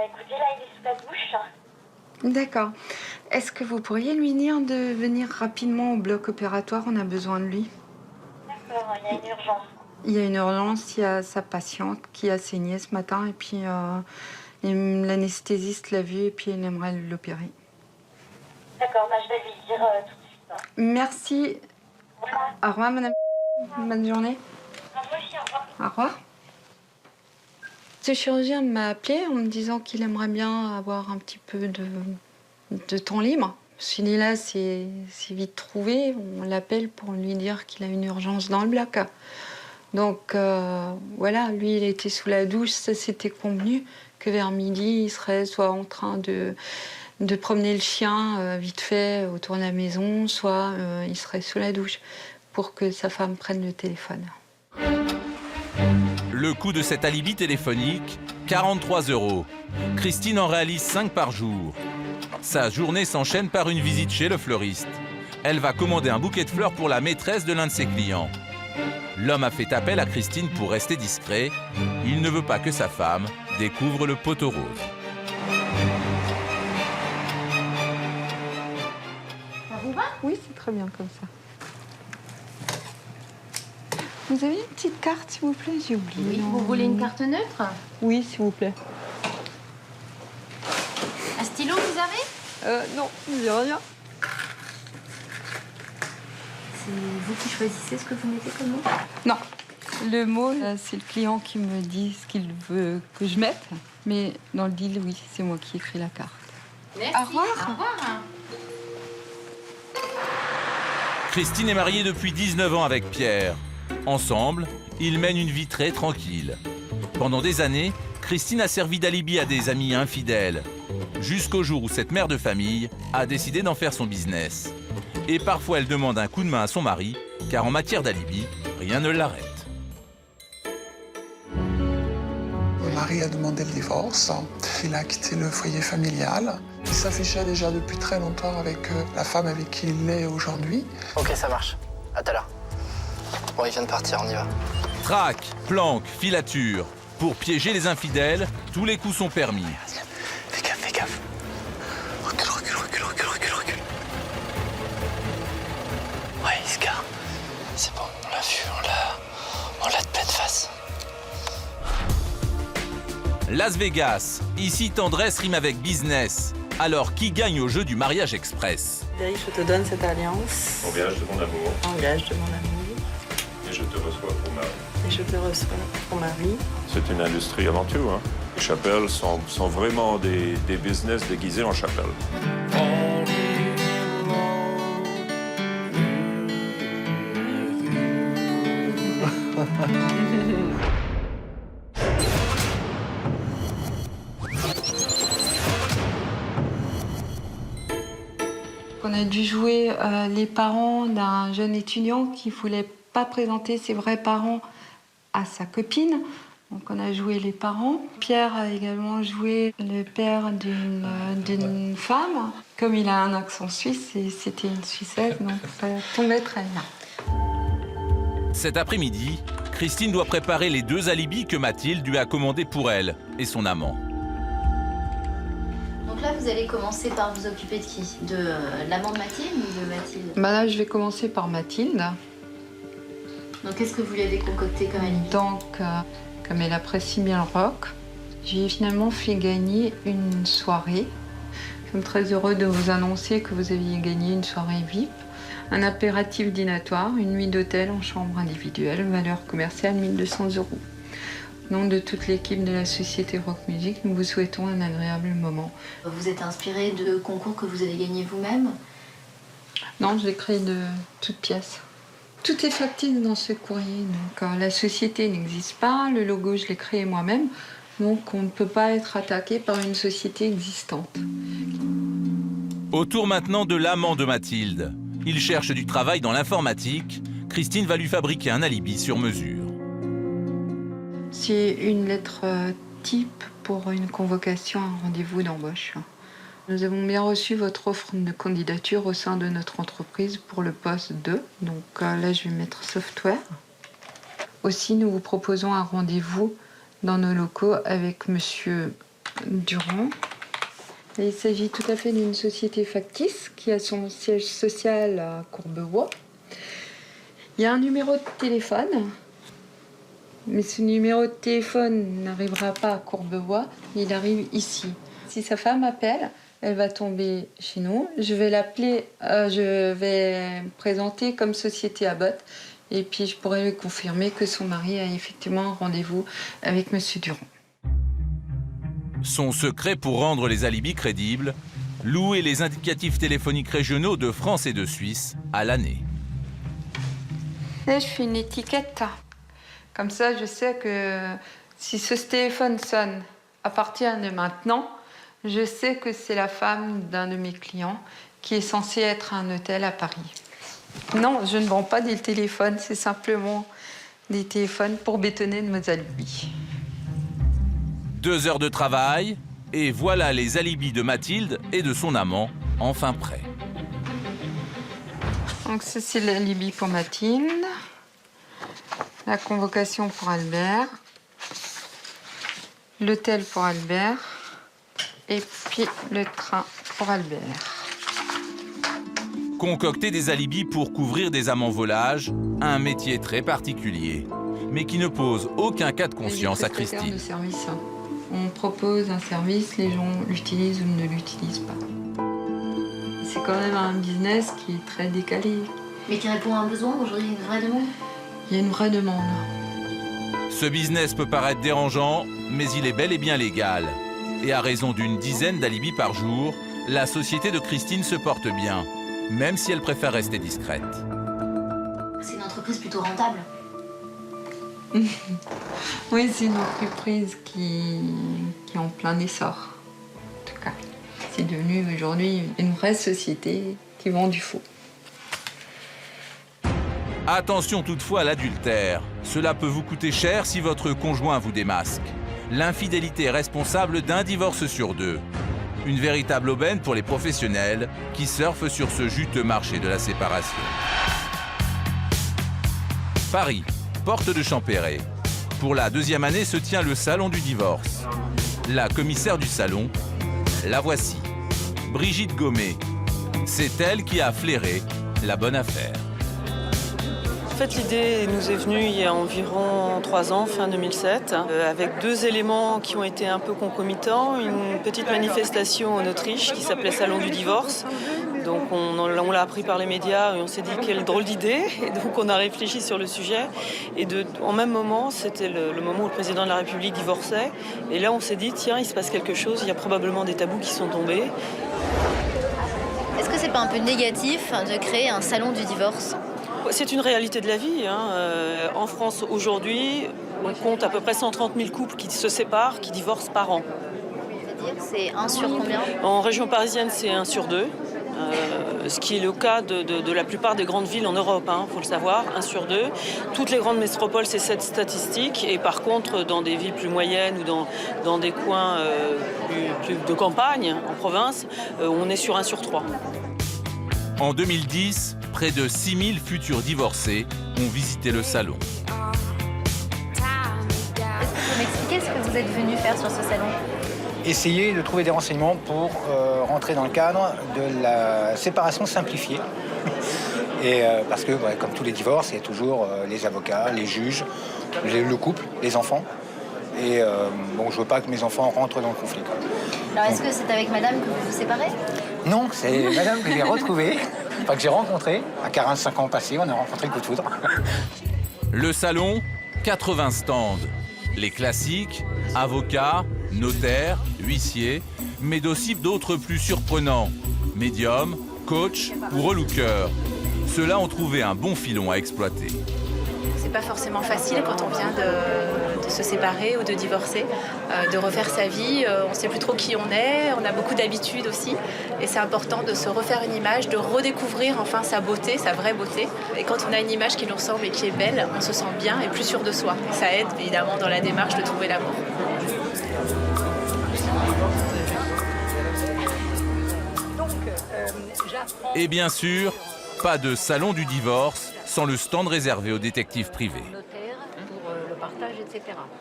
Écoutez, là, il est sous la douche. D'accord. Est-ce que vous pourriez lui dire de venir rapidement au bloc opératoire ? On a besoin de lui. D'accord, il y a une urgence. Il y a une urgence, il y a sa patiente qui a saigné ce matin et puis l'anesthésiste l'a vu et puis il aimerait l'opérer. D'accord, bah, je vais lui dire tout de suite. Merci. Au revoir, madame. Bonne journée. Au revoir. Ce chirurgien m'a appelé en me disant qu'il aimerait bien avoir un petit peu de temps libre. Je me suis dit là, c'est vite trouvé. On l'appelle pour lui dire qu'il a une urgence dans le bloc. Donc voilà, lui, il était sous la douche. Ça s'était convenu que vers midi, il serait soit en train de promener le chien vite fait autour de la maison, soit il serait sous la douche pour que sa femme prenne le téléphone. Le coût de cet alibi téléphonique, 43 €. Christine en réalise 5 par jour. Sa journée s'enchaîne par une visite chez le fleuriste. Elle va commander un bouquet de fleurs pour la maîtresse de l'un de ses clients. L'homme a fait appel à Christine pour rester discret. Il ne veut pas que sa femme découvre le poteau rose. Ça vous va? Oui, c'est très bien comme ça. Vous avez une petite carte, s'il vous plaît? J'ai oublié. Oui, vous voulez une carte neutre? Oui, s'il vous plaît. Un stylo, vous avez? Non, j'ai rien. C'est vous qui choisissez ce que vous mettez comme mot? Non. Le mot, c'est le client qui me dit ce qu'il veut que je mette. Mais dans le deal, oui, c'est moi qui écris la carte. Merci. Au revoir. Au revoir. Christine est mariée depuis 19 ans avec Pierre. Ensemble, ils mènent une vie très tranquille. Pendant des années, Christine a servi d'alibi à des amis infidèles. Jusqu'au jour où cette mère de famille a décidé d'en faire son business. Et parfois, elle demande un coup de main à son mari, car en matière d'alibi, rien ne l'arrête. Mon mari a demandé le divorce. Il a quitté le foyer familial. Il s'affichait déjà depuis très longtemps avec la femme avec qui il est aujourd'hui. Ok, ça marche. À tout à l'heure. Bon, il vient de partir, on y va. Traque, planque, filature. Pour piéger les infidèles, tous les coups sont permis. Fais gaffe, fais gaffe. Recule, recule, recule, recule, recule, recule. Ouais, Iska. C'est bon, on l'a vu, on l'a de pleine face. Las Vegas. Ici, tendresse rime avec business. Alors, qui gagne au jeu du mariage express? Thierry, je te donne cette alliance. En gage de mon amour. En gage de mon amour. Et je te reçois pour mari. Et je te reçois pour mari. C'est une industrie avant tout. Hein. Les chapelles sont vraiment des business déguisés en chapelle. On a dû jouer les parents d'un jeune étudiant qui ne voulait pas présenter ses vrais parents à sa copine. Donc on a joué les parents. Pierre a également joué le père d'une femme. Comme il a un accent suisse, et c'était une Suissesse, donc ça tombait très bien. Cet après-midi, Christine doit préparer les 2 alibis que Mathilde lui a commandés pour elle et son amant. Donc là, vous allez commencer par vous occuper de qui? De l'amant de Mathilde ou de Mathilde? Bah là, je vais commencer par Mathilde. Donc qu'est-ce que vous lui avez concocté comme alibi? Donc, comme elle apprécie bien le rock, j'ai finalement fait gagner une soirée. Je suis très heureux de vous annoncer que vous aviez gagné une soirée VIP, un apéritif dînatoire, une nuit d'hôtel en chambre individuelle, valeur commerciale 1 200 €. Au nom de toute l'équipe de la société Rock Music, nous vous souhaitons un agréable moment. Vous êtes inspiré de concours que vous avez gagnés vous-même? Non, je l'ai créé de toutes pièces. Tout est factice dans ce courrier. Donc, la société n'existe pas, le logo, je l'ai créé moi-même. Donc, on ne peut pas être attaqué par une société existante. Au tour maintenant de l'amant de Mathilde. Il cherche du travail dans l'informatique. Christine va lui fabriquer un alibi sur mesure. C'est une lettre type pour une convocation à un rendez-vous d'embauche. Nous avons bien reçu votre offre de candidature au sein de notre entreprise pour le poste 2. Donc là, je vais mettre software. Aussi, nous vous proposons un rendez-vous dans nos locaux avec Monsieur Durand. Et il s'agit tout à fait d'une société factice qui a son siège social à Courbevoie. Il y a un numéro de téléphone, mais ce numéro de téléphone n'arrivera pas à Courbevoie, il arrive ici. Si sa femme appelle, Elle va tomber chez nous. Je vais l'appeler, je vais me présenter comme société Abbott. Et puis, je pourrais lui confirmer que son mari a effectivement un rendez-vous avec Monsieur Durand. Son secret pour rendre les alibis crédibles, louer les indicatifs téléphoniques régionaux de France et de Suisse à l'année. Là, je fais une étiquette. Comme ça, je sais que si ce téléphone sonne à partir de maintenant, je sais que c'est la femme d'un de mes clients qui est censé être à un hôtel à Paris. Non, je ne vends pas des téléphones, c'est simplement des téléphones pour bétonner de mes alibis. 2 heures de travail, et voilà les alibis de Mathilde et de son amant, enfin prêts. Donc ça, c'est l'alibi pour Mathilde, la convocation pour Albert, l'hôtel pour Albert, et puis le train pour Albert. Concocter des alibis pour couvrir des amants volages, un métier très particulier, mais qui ne pose aucun cas de conscience à Christine. De service. On propose un service, les gens l'utilisent ou ne l'utilisent pas. C'est quand même un business qui est très décalé. Mais qui répond à un besoin aujourd'hui, une vraie demande. Il y a une vraie demande. Ce business peut paraître dérangeant, mais il est bel et bien légal. Et à raison d'une dizaine d'alibis par jour, la société de Christine se porte bien, même si elle préfère rester discrète. C'est une entreprise plutôt rentable. Oui, c'est une entreprise qui est en plein essor. En tout cas, c'est devenu aujourd'hui une vraie société qui vend du faux. Attention toutefois à l'adultère. Cela peut vous coûter cher si votre conjoint vous démasque. L'infidélité est responsable d'un divorce sur 2. Une véritable aubaine pour les professionnels qui surfent sur ce juteux marché de la séparation. Paris, porte de Champéret. Pour la 2e année se tient le salon du divorce. La commissaire du salon, la voici. Brigitte Gommet. C'est elle qui a flairé la bonne affaire. En fait, l'idée nous est venue il y a environ 3 ans, fin 2007, avec 2 éléments qui ont été un peu concomitants. Une petite manifestation en Autriche qui s'appelait Salon du divorce. Donc on l'a appris par les médias et on s'est dit quelle drôle d'idée. Et donc on a réfléchi sur le sujet. Et en même moment, c'était le moment où le président de la République divorçait. Et là, on s'est dit, tiens, il se passe quelque chose. Il y a probablement des tabous qui sont tombés. Est-ce que c'est pas un peu négatif de créer un salon du divorce ? C'est une réalité de la vie. En France, aujourd'hui, on compte à peu près 130 000 couples qui se séparent, qui divorcent par an. C'est-à-dire c'est 1 sur combien ? En région parisienne, c'est 1 sur 2. Ce qui est le cas de la plupart des grandes villes en Europe, faut le savoir, 1 sur 2. Toutes les grandes métropoles, c'est cette statistique. Et par contre, dans des villes plus moyennes ou dans des coins plus de campagne, en province, on est sur 1 sur 3. En 2010, près de 6000 futurs divorcés ont visité le salon. Est-ce que vous m'expliquez ce que vous êtes venu faire sur ce salon ? Essayer de trouver des renseignements pour rentrer dans le cadre de la séparation simplifiée. Et parce que, comme tous les divorces, il y a toujours les avocats, les juges, le couple, les enfants. Et je ne veux pas que mes enfants rentrent dans le conflit. Alors, est-ce que c'est avec madame que vous vous séparez ? Non, c'est madame que j'ai retrouvée, que j'ai rencontrée. À 45 ans passés, on a rencontré le coup de foudre. Le salon, 80 stands. Les classiques, avocats, notaires, huissiers, mais aussi d'autres plus surprenants. Médiums, coachs ou relookers. Ceux-là ont trouvé un bon filon à exploiter. C'est pas forcément facile quand on vient de se séparer ou de divorcer, de refaire sa vie. On ne sait plus trop qui on est, on a beaucoup d'habitudes aussi. Et c'est important de se refaire une image, de redécouvrir enfin sa beauté, sa vraie beauté. Et quand on a une image qui nous ressemble et qui est belle, on se sent bien et plus sûr de soi. Et ça aide évidemment dans la démarche de trouver l'amour. Et bien sûr, pas de salon du divorce sans le stand réservé aux détectives privés.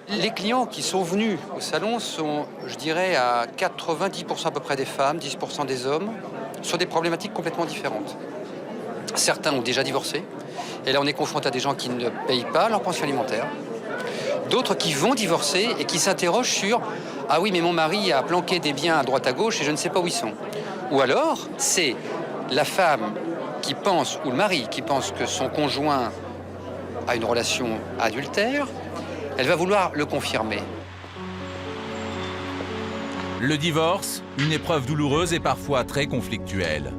Les clients qui sont venus au salon sont, je dirais, à 90% à peu près des femmes, 10% des hommes, sur des problématiques complètement différentes. Certains ont déjà divorcé, et là on est confronté à des gens qui ne payent pas leur pension alimentaire. D'autres qui vont divorcer et qui s'interrogent sur « Ah oui, mais mon mari a planqué des biens à droite à gauche et je ne sais pas où ils sont ». Ou alors, c'est la femme qui pense, ou le mari qui pense que son conjoint a une relation adultère, elle va vouloir le confirmer. Le divorce, une épreuve douloureuse et parfois très conflictuelle.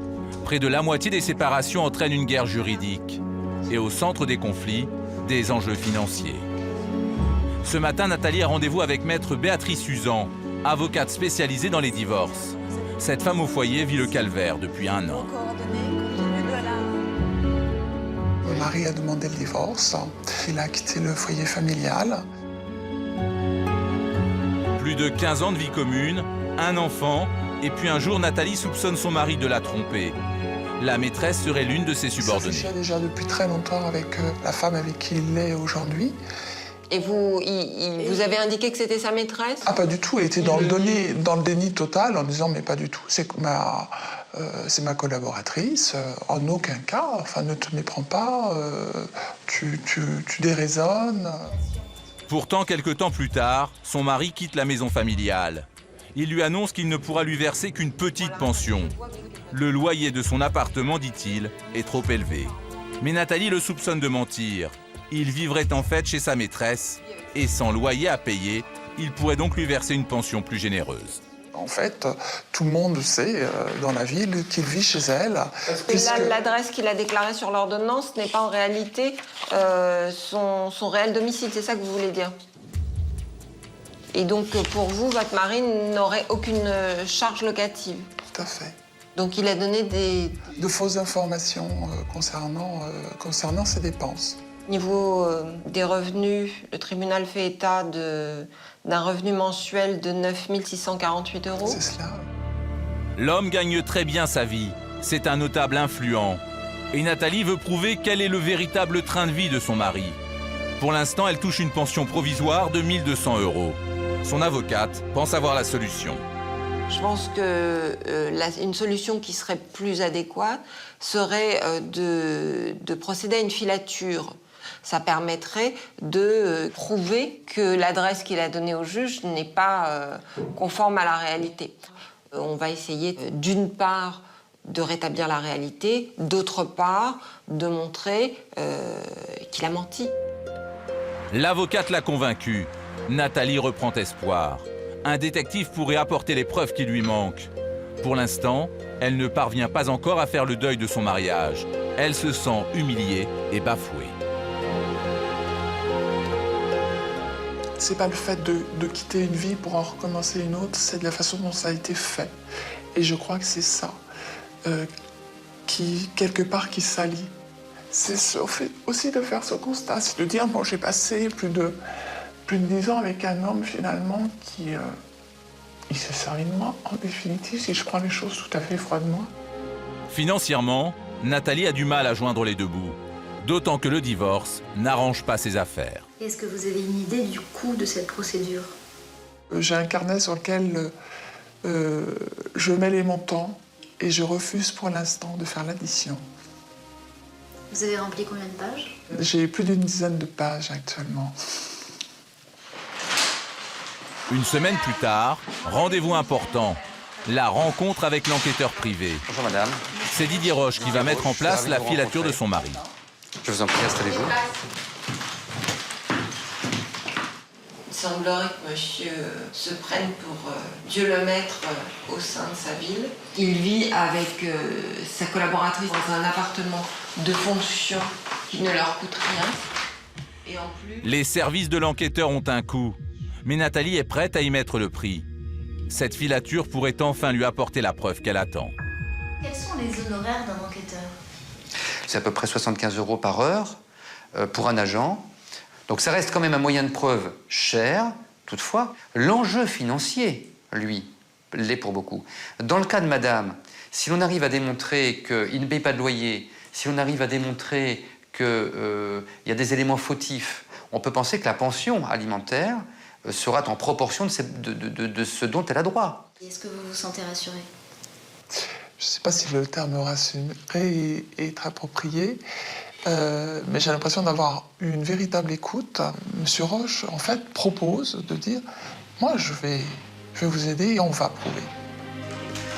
Près de la moitié des séparations entraînent une guerre juridique. Et au centre des conflits, des enjeux financiers. Ce matin, Nathalie a rendez-vous avec maître Béatrice Usan, avocate spécialisée dans les divorces. Cette femme au foyer vit le calvaire depuis 1 an. Mon mari a demandé le divorce. Il a quitté le foyer familial. Plus de 15 ans de vie commune, 1 enfant, et puis un jour, Nathalie soupçonne son mari de la tromper. La maîtresse serait l'une de ses subordonnées. Ça déjà depuis très longtemps avec la femme avec qui il est aujourd'hui. Et vous avez indiqué que c'était sa maîtresse? Ah, pas du tout. Elle était dans le déni total en disant mais pas du tout. C'est ma collaboratrice. En aucun cas. Enfin, ne te méprends pas. Tu déraisonnes. Pourtant, quelque temps plus tard, son mari quitte la maison familiale. Il lui annonce qu'il ne pourra lui verser qu'une petite pension. Le loyer de son appartement, dit-il, est trop élevé. Mais Nathalie le soupçonne de mentir. Il vivrait en fait chez sa maîtresse et sans loyer à payer, il pourrait donc lui verser une pension plus généreuse. En fait, tout le monde sait dans la ville qu'il vit chez elle. L'adresse qu'il a déclarée sur l'ordonnance n'est pas en réalité son réel domicile, c'est ça que vous voulez dire? Et donc pour vous, votre mari n'aurait aucune charge locative? Tout à fait. Donc il a donné de fausses informations concernant ses dépenses. Au niveau des revenus, le tribunal fait état d'un revenu mensuel de 9 648 €. C'est cela. L'homme gagne très bien sa vie. C'est un notable influent. Et Nathalie veut prouver quel est le véritable train de vie de son mari. Pour l'instant, elle touche une pension provisoire de 1 200 €. Son avocate pense avoir la solution. Je pense que une solution qui serait plus adéquate serait de procéder à une filature. Ça permettrait de prouver que l'adresse qu'il a donnée au juge n'est pas conforme à la réalité. On va essayer d'une part de rétablir la réalité, d'autre part de montrer qu'il a menti. L'avocate l'a convaincue. Nathalie reprend espoir. Un détective pourrait apporter les preuves qui lui manquent. Pour l'instant, elle ne parvient pas encore à faire le deuil de son mariage. Elle se sent humiliée et bafouée. C'est pas le fait de quitter une vie pour en recommencer une autre, c'est de la façon dont ça a été fait. Et je crois que c'est ça qui, quelque part, qui salit. C'est aussi de faire ce constat, c'est de dire, bon, j'ai passé plus de 10 ans avec un homme, finalement, qui il s'est servi de moi, en définitive, si je prends les choses tout à fait froidement. Financièrement, Nathalie a du mal à joindre les deux bouts. D'autant que le divorce n'arrange pas ses affaires. Est-ce que vous avez une idée du coût de cette procédure? J'ai un carnet sur lequel je mets les montants et je refuse pour l'instant de faire l'addition. Vous avez rempli combien de pages? J'ai plus d'une dizaine de pages actuellement. Une semaine plus tard, rendez-vous important. La rencontre avec l'enquêteur privé. Bonjour madame. C'est Didier Roche qui va mettre en place la filature de son mari. Je vous en prie, installez-vous. Il semblerait que monsieur se prenne pour Dieu le maître au sein de sa ville. Il vit avec sa collaboratrice dans un appartement de fonction qui ne leur coûte rien. Et en plus... Les services de l'enquêteur ont un coût, mais Nathalie est prête à y mettre le prix. Cette filature pourrait enfin lui apporter la preuve qu'elle attend. Quels sont les honoraires d'un enquêteur? C'est à peu près 75 € par heure pour un agent. Donc ça reste quand même un moyen de preuve cher, toutefois. L'enjeu financier, lui, l'est pour beaucoup. Dans le cas de madame, si l'on arrive à démontrer qu'il ne paye pas de loyer, si l'on arrive à démontrer qu'il y a des éléments fautifs, on peut penser que la pension alimentaire sera en proportion de ce dont elle a droit. Est-ce que vous vous sentez rassuré? Je ne sais pas si le terme rassuré est approprié, mais j'ai l'impression d'avoir eu une véritable écoute. Monsieur Roche, en fait, propose de dire « Moi, je vais vous aider et on va prouver ».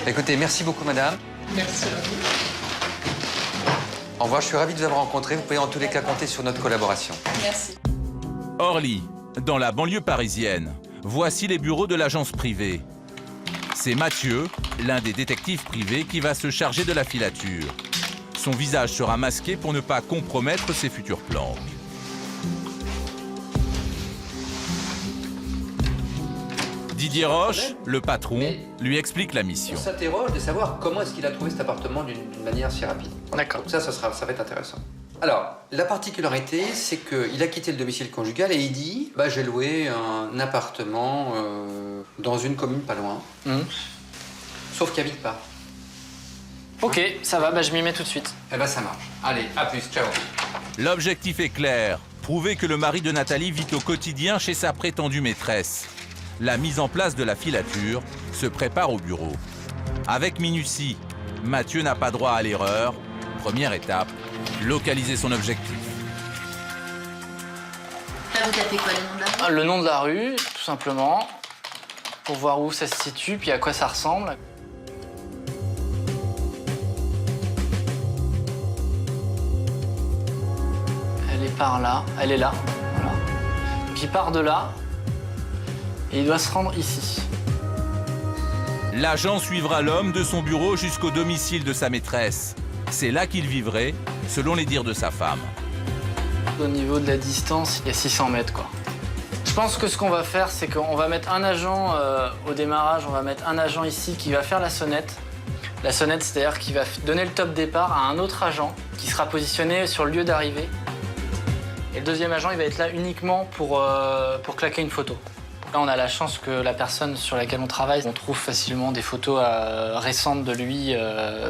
Écoutez, merci beaucoup, madame. Merci à vous. Au revoir, je suis ravi de vous avoir rencontré. Vous pouvez en tous les cas compter sur notre collaboration. Merci. Orly, dans la banlieue parisienne, voici les bureaux de l'agence privée. C'est Mathieu, l'un des détectives privés, qui va se charger de la filature. Son visage sera masqué pour ne pas compromettre ses futurs planques. Didier Roche, le patron, lui explique la mission. On s'interroge de savoir comment est-ce qu'il a trouvé cet appartement d'une manière si rapide. D'accord. Donc ça va être intéressant. Alors, la particularité, c'est qu'il a quitté le domicile conjugal et il dit « j'ai loué un appartement dans une commune pas loin. Sauf qu'il n'habite pas. » Ok, ça va, je m'y mets tout de suite. Eh ben ça marche. Allez, à plus, ciao. L'objectif est clair, prouver que le mari de Nathalie vit au quotidien chez sa prétendue maîtresse. La mise en place de la filature se prépare au bureau. Avec minutie, Mathieu n'a pas droit à l'erreur. Première étape, localiser son objectif. Là, vous tapez quoi, le nom de la rue? Le nom de la rue, tout simplement, pour voir où ça se situe, puis à quoi ça ressemble. Elle est par là, elle est là, voilà. Donc il part de là, et il doit se rendre ici. L'agent suivra l'homme de son bureau jusqu'au domicile de sa maîtresse. C'est là qu'il vivrait, selon les dires de sa femme. Au niveau de la distance, il y a 600 mètres, quoi. Je pense que ce qu'on va faire, c'est qu'on va mettre un agent au démarrage, on va mettre un agent ici qui va faire la sonnette. La sonnette, c'est-à-dire qu'il va donner le top départ à un autre agent qui sera positionné sur le lieu d'arrivée. Et le deuxième agent, il va être là uniquement pour claquer une photo. Là, on a la chance que la personne sur laquelle on travaille, on trouve facilement des photos récentes de lui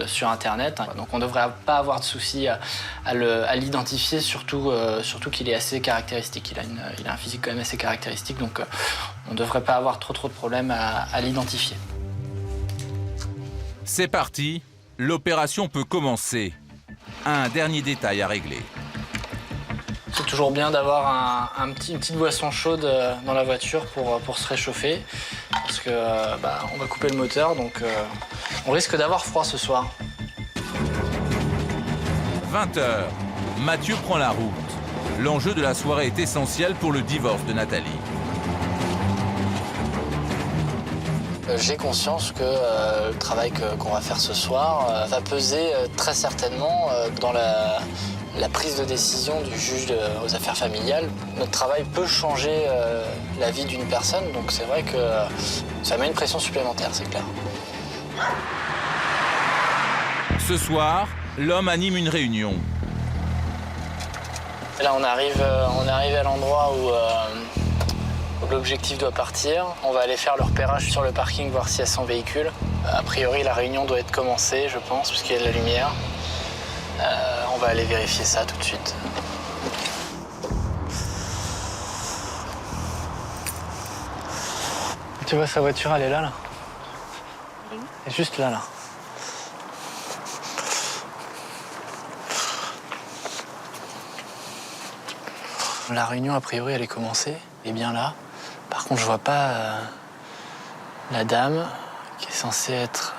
sur Internet. Donc on ne devrait pas avoir de souci à l'identifier, surtout qu'il est assez caractéristique. Il a un physique quand même assez caractéristique, donc on ne devrait pas avoir trop de problèmes à l'identifier. C'est parti, l'opération peut commencer. Un dernier détail à régler. C'est toujours bien d'avoir une petite boisson chaude dans la voiture pour se réchauffer. Parce que on va couper le moteur, donc on risque d'avoir froid ce soir. 20h, Mathieu prend la route. L'enjeu de la soirée est essentiel pour le divorce de Nathalie. J'ai conscience que le travail qu'on va faire ce soir va peser très certainement dans la prise de décision du juge aux affaires familiales. Notre travail peut changer la vie d'une personne, donc c'est vrai que ça met une pression supplémentaire, c'est clair. Ce soir, l'homme anime une réunion. Là, on arrive à l'endroit où l'objectif doit partir. On va aller faire le repérage sur le parking, voir s'il y a son véhicule. A priori, la réunion doit être commencée, je pense, puisqu'il y a de la lumière. On va aller vérifier ça tout de suite. Tu vois, sa voiture, elle est là. Elle est juste là. La réunion, a priori, elle est commencée. Elle est bien là. Par contre, je vois pas la dame qui est censée être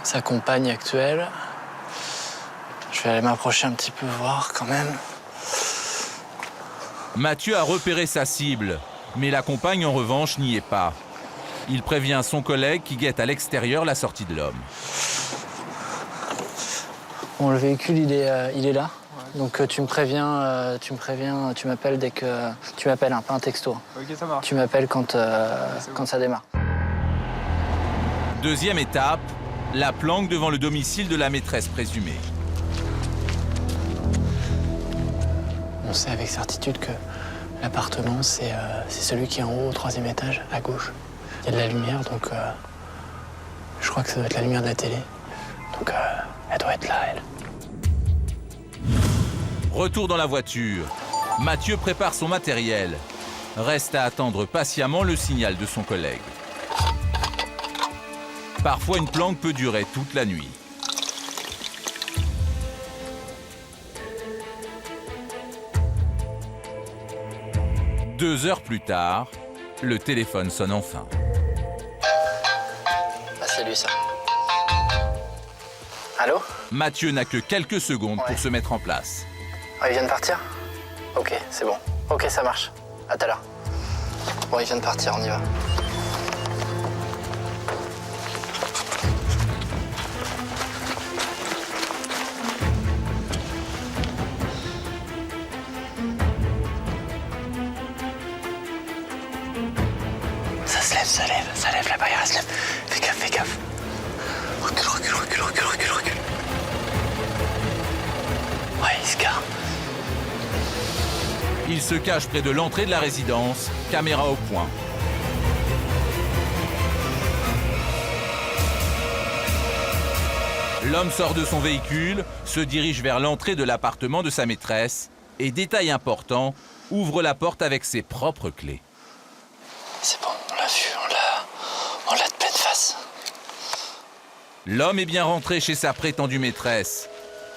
sa compagne actuelle. Je vais aller m'approcher un petit peu, voir quand même. Mathieu a repéré sa cible, mais la compagne, en revanche, n'y est pas. Il prévient son collègue qui guette à l'extérieur la sortie de l'homme. Bon, le véhicule, il est là. Donc tu m'appelles dès que... Tu m'appelles, pas un texto. Ok, ça marche. Tu m'appelles quand ça démarre. Deuxième étape, la planque devant le domicile de la maîtresse présumée. On sait avec certitude que l'appartement, c'est celui qui est en haut, au 3e étage, à gauche. Il y a de la lumière, donc je crois que ça doit être la lumière de la télé. Donc elle doit être là, elle. Retour dans la voiture. Mathieu prépare son matériel. Reste à attendre patiemment le signal de son collègue. Parfois, une planque peut durer toute la nuit. Deux heures plus tard, le téléphone sonne enfin. C'est Allô? Mathieu n'a que quelques secondes pour se mettre en place. Ah, il vient de partir? Ok, c'est bon. Ok, ça marche. À tout à l'heure. Bon, il vient de partir, on y va. Ça lève, la barrière, elle se lève. Fais gaffe, fais gaffe. Recule. Ouais, il se gare. Il se cache près de l'entrée de la résidence, caméra au point. L'homme sort de son véhicule, se dirige vers l'entrée de l'appartement de sa maîtresse et, détail important, ouvre la porte avec ses propres clés. C'est bon, on l'a vu, on l'a de pleine face. L'homme est bien rentré chez sa prétendue maîtresse.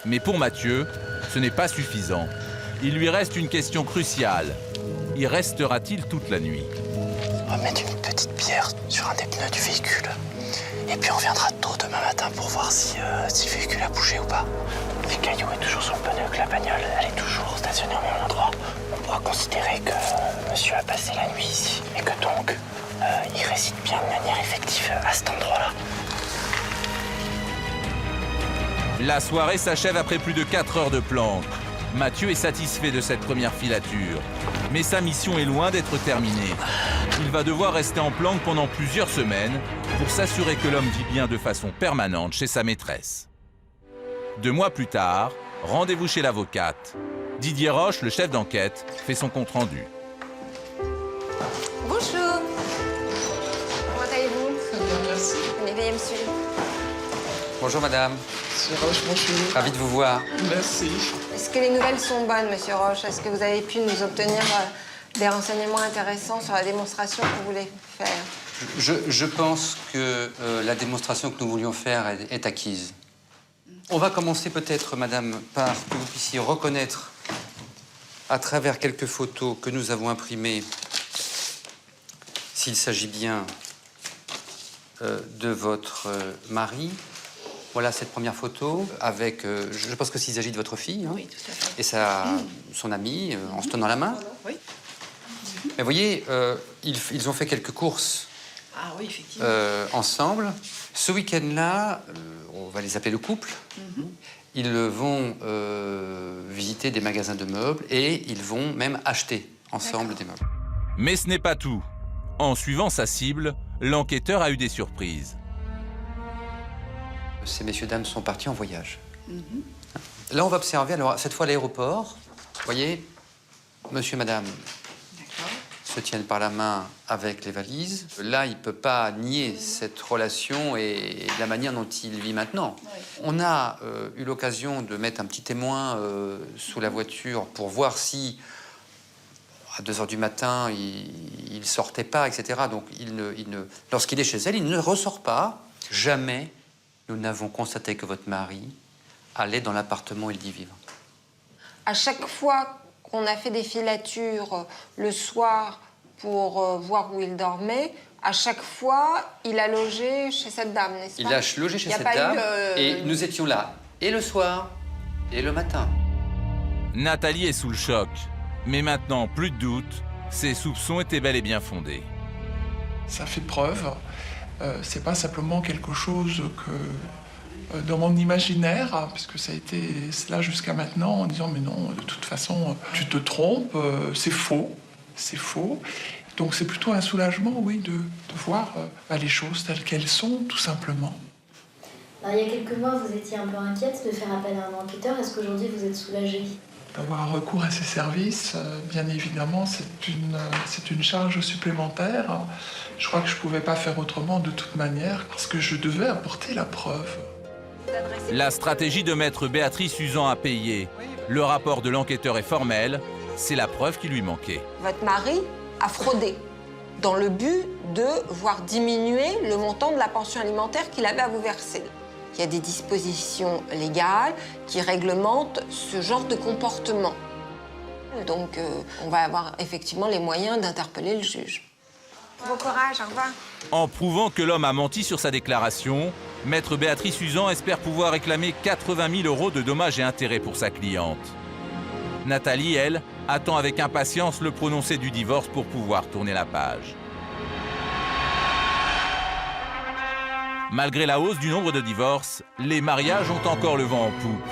Mais pour Mathieu, ce n'est pas suffisant. Il lui reste une question cruciale. Y restera-t-il toute la nuit? On va mettre une petite pierre sur un des pneus du véhicule. Et puis on viendra tôt demain matin pour voir si le véhicule a bougé ou pas. Le caillou est toujours sur le pneu, que la bagnole elle est toujours stationnée au même endroit. On pourra considérer que monsieur a passé la nuit ici et que donc il réside bien de manière effective à cet endroit-là. La soirée s'achève après plus de 4 heures de planque. Mathieu est satisfait de cette première filature. Mais sa mission est loin d'être terminée. Il va devoir rester en planque pendant plusieurs semaines pour s'assurer que l'homme vit bien de façon permanente chez sa maîtresse. 2 mois plus tard, rendez-vous chez l'avocate. Didier Roche, le chef d'enquête, fait son compte-rendu. Bonjour. Comment allez-vous? Très bien, merci. Veuillez me suivre. Bonjour madame. Monsieur Roche, bonjour. Ravi de vous voir. Merci. Est-ce que les nouvelles sont bonnes, monsieur Roche? Est-ce que vous avez pu nous obtenir des renseignements intéressants sur la démonstration que vous voulez faire? Je pense que la démonstration que nous voulions faire est acquise. On va commencer peut-être, madame, par que vous puissiez reconnaître à travers quelques photos que nous avons imprimées s'il s'agit bien de votre mari. Voilà cette première photo avec, je pense que s'il s'agit de votre fille, hein, oui, tout à fait. et son ami en se tenant la main. Oui. Mais vous voyez, ils ont fait quelques courses Oui, effectivement. ensemble. Ce week-end-là, on va les appeler le couple. Ils vont visiter des magasins de meubles et ils vont même acheter ensemble des meubles. Mais ce n'est pas tout. En suivant sa cible, l'enquêteur a eu des surprises. Ces messieurs-dames sont partis en voyage. Là, on va observer, alors, cette fois à l'aéroport. Vous voyez, monsieur et madame se tiennent par la main avec les valises. Là, il ne peut pas nier cette relation et la manière dont il vit maintenant. On a eu l'occasion de mettre un petit témoin sous la voiture pour voir si, à 2 h du matin, il ne sortait pas, etc. Donc, lorsqu'il est chez elle, il ne ressort pas. Jamais nous n'avons constaté que votre mari allait dans l'appartement où il dit vivre. À chaque fois qu'on a fait des filatures le soir pour voir où il dormait, à chaque fois, il a logé chez cette dame, n'est-ce pas? Il a logé chez cette dame et nous étions là, et le soir, et le matin. Nathalie est sous le choc. Mais maintenant, plus de doute, ses soupçons étaient bel et bien fondés. Ça fait preuve. C'est pas simplement quelque chose que dans mon imaginaire, hein, puisque ça a été cela jusqu'à maintenant, en disant mais non, de toute façon, tu te trompes, c'est faux. Donc c'est plutôt un soulagement, oui, de voir les choses telles qu'elles sont, tout simplement. Alors, il y a quelques mois, vous étiez un peu inquiète de faire appel à un enquêteur. Est-ce qu'aujourd'hui, vous êtes soulagée? D'avoir recours à ces services, bien évidemment, c'est une charge supplémentaire. Je crois que je ne pouvais pas faire autrement de toute manière, parce que je devais apporter la preuve. La stratégie de mettre Béatrice Uzan à payer. Le rapport de l'enquêteur est formel, c'est la preuve qui lui manquait. Votre mari a fraudé dans le but de voir diminuer le montant de la pension alimentaire qu'il avait à vous verser. Il y a des dispositions légales qui réglementent ce genre de comportement. Donc, on va avoir effectivement les moyens d'interpeller le juge. Bon courage, au revoir. En prouvant que l'homme a menti sur sa déclaration, maître Béatrice Usan espère pouvoir réclamer 80 000 € de dommages et intérêts pour sa cliente. Nathalie, elle, attend avec impatience le prononcé du divorce pour pouvoir tourner la page. Malgré la hausse du nombre de divorces, les mariages ont encore le vent en poupe.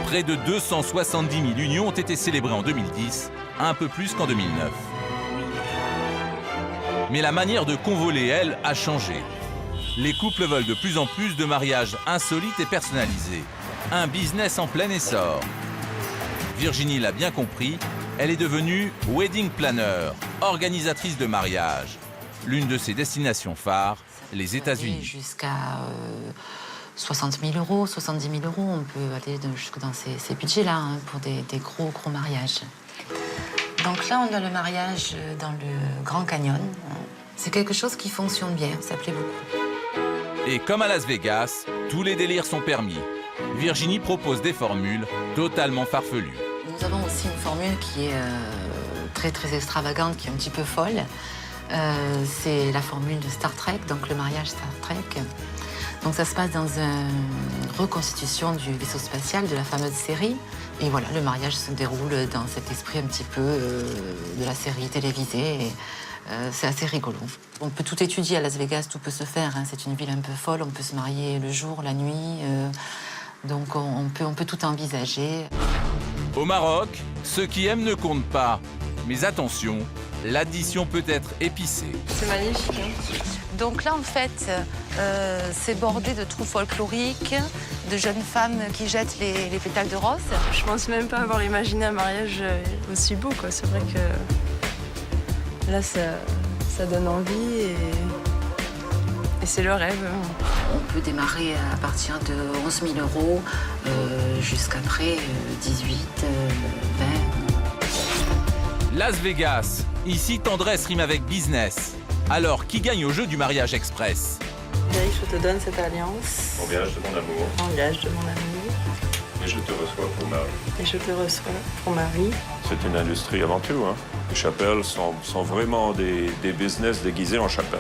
Près de 270 000 unions ont été célébrées en 2010, un peu plus qu'en 2009. Mais la manière de convoler, elle, a changé. Les couples veulent de plus en plus de mariages insolites et personnalisés. Un business en plein essor. Virginie l'a bien compris, elle est devenue wedding planner, organisatrice de mariage. L'une de ses destinations phares, les États-Unis. Jusqu'à 60 000 €, 70 000 €, on peut aller jusque dans ces budgets-là pour des gros mariages. Donc là, on a le mariage dans le Grand Canyon. C'est quelque chose qui fonctionne bien, ça plaît beaucoup. Et comme à Las Vegas, tous les délires sont permis. Virginie propose des formules totalement farfelues. Nous avons aussi une formule qui est très extravagante, qui est un petit peu folle. C'est la formule de Star Trek, donc le mariage Star Trek. Donc ça se passe dans une reconstitution du vaisseau spatial de la fameuse série. Et voilà, le mariage se déroule dans cet esprit un petit peu de la série télévisée. Et, c'est assez rigolo. On peut tout étudier à Las Vegas, tout peut se faire. C'est une ville un peu folle, on peut se marier le jour, la nuit. Donc on peut tout envisager. Au Maroc, ce qui aime ne compte pas. Mais attention, l'addition peut être épicée. C'est magnifique. Donc là, en fait, c'est bordé de trous folkloriques, de jeunes femmes qui jettent les pétales de rose. Je pense même pas avoir imaginé un mariage aussi beau, quoi. C'est vrai que là, ça donne envie et c'est le rêve. On peut démarrer à partir de 11 000 € jusqu'après 18, 20. Las Vegas. Ici, tendresse rime avec business. Alors, qui gagne au jeu du mariage express? Gaï, je te donne cette alliance. En gage de mon amour. En gage de mon amour. Et je te reçois pour mari. Et je te reçois pour mari. C'est une industrie avant tout. Hein. Les chapelles sont vraiment des business déguisés en chapelle.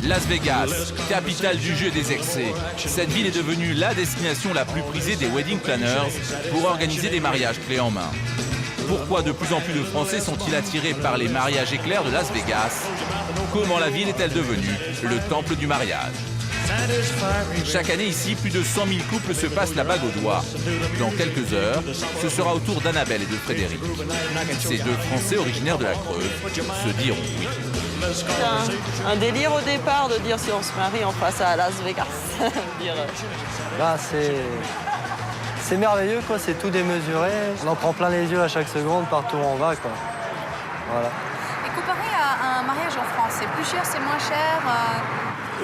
Las Vegas, capitale du jeu des excès. Cette ville est devenue la destination la plus prisée des wedding planners pour organiser des mariages clés en main. Pourquoi de plus en plus de Français sont-ils attirés par les mariages éclairs de Las Vegas? Comment la ville est-elle devenue le temple du mariage? Chaque année ici, plus de 100 000 couples se passent la bague au doigt. Dans quelques heures, ce sera au tour d'Annabelle et de Frédéric. Ces deux Français originaires de la Creuse se diront oui. C'est un délire au départ de dire si on se marie, on fera ça à Las Vegas. Là, c'est merveilleux, quoi. C'est tout démesuré. On en prend plein les yeux à chaque seconde, partout où on va, quoi. Voilà. Et comparé à un mariage en France, c'est plus cher, c'est moins cher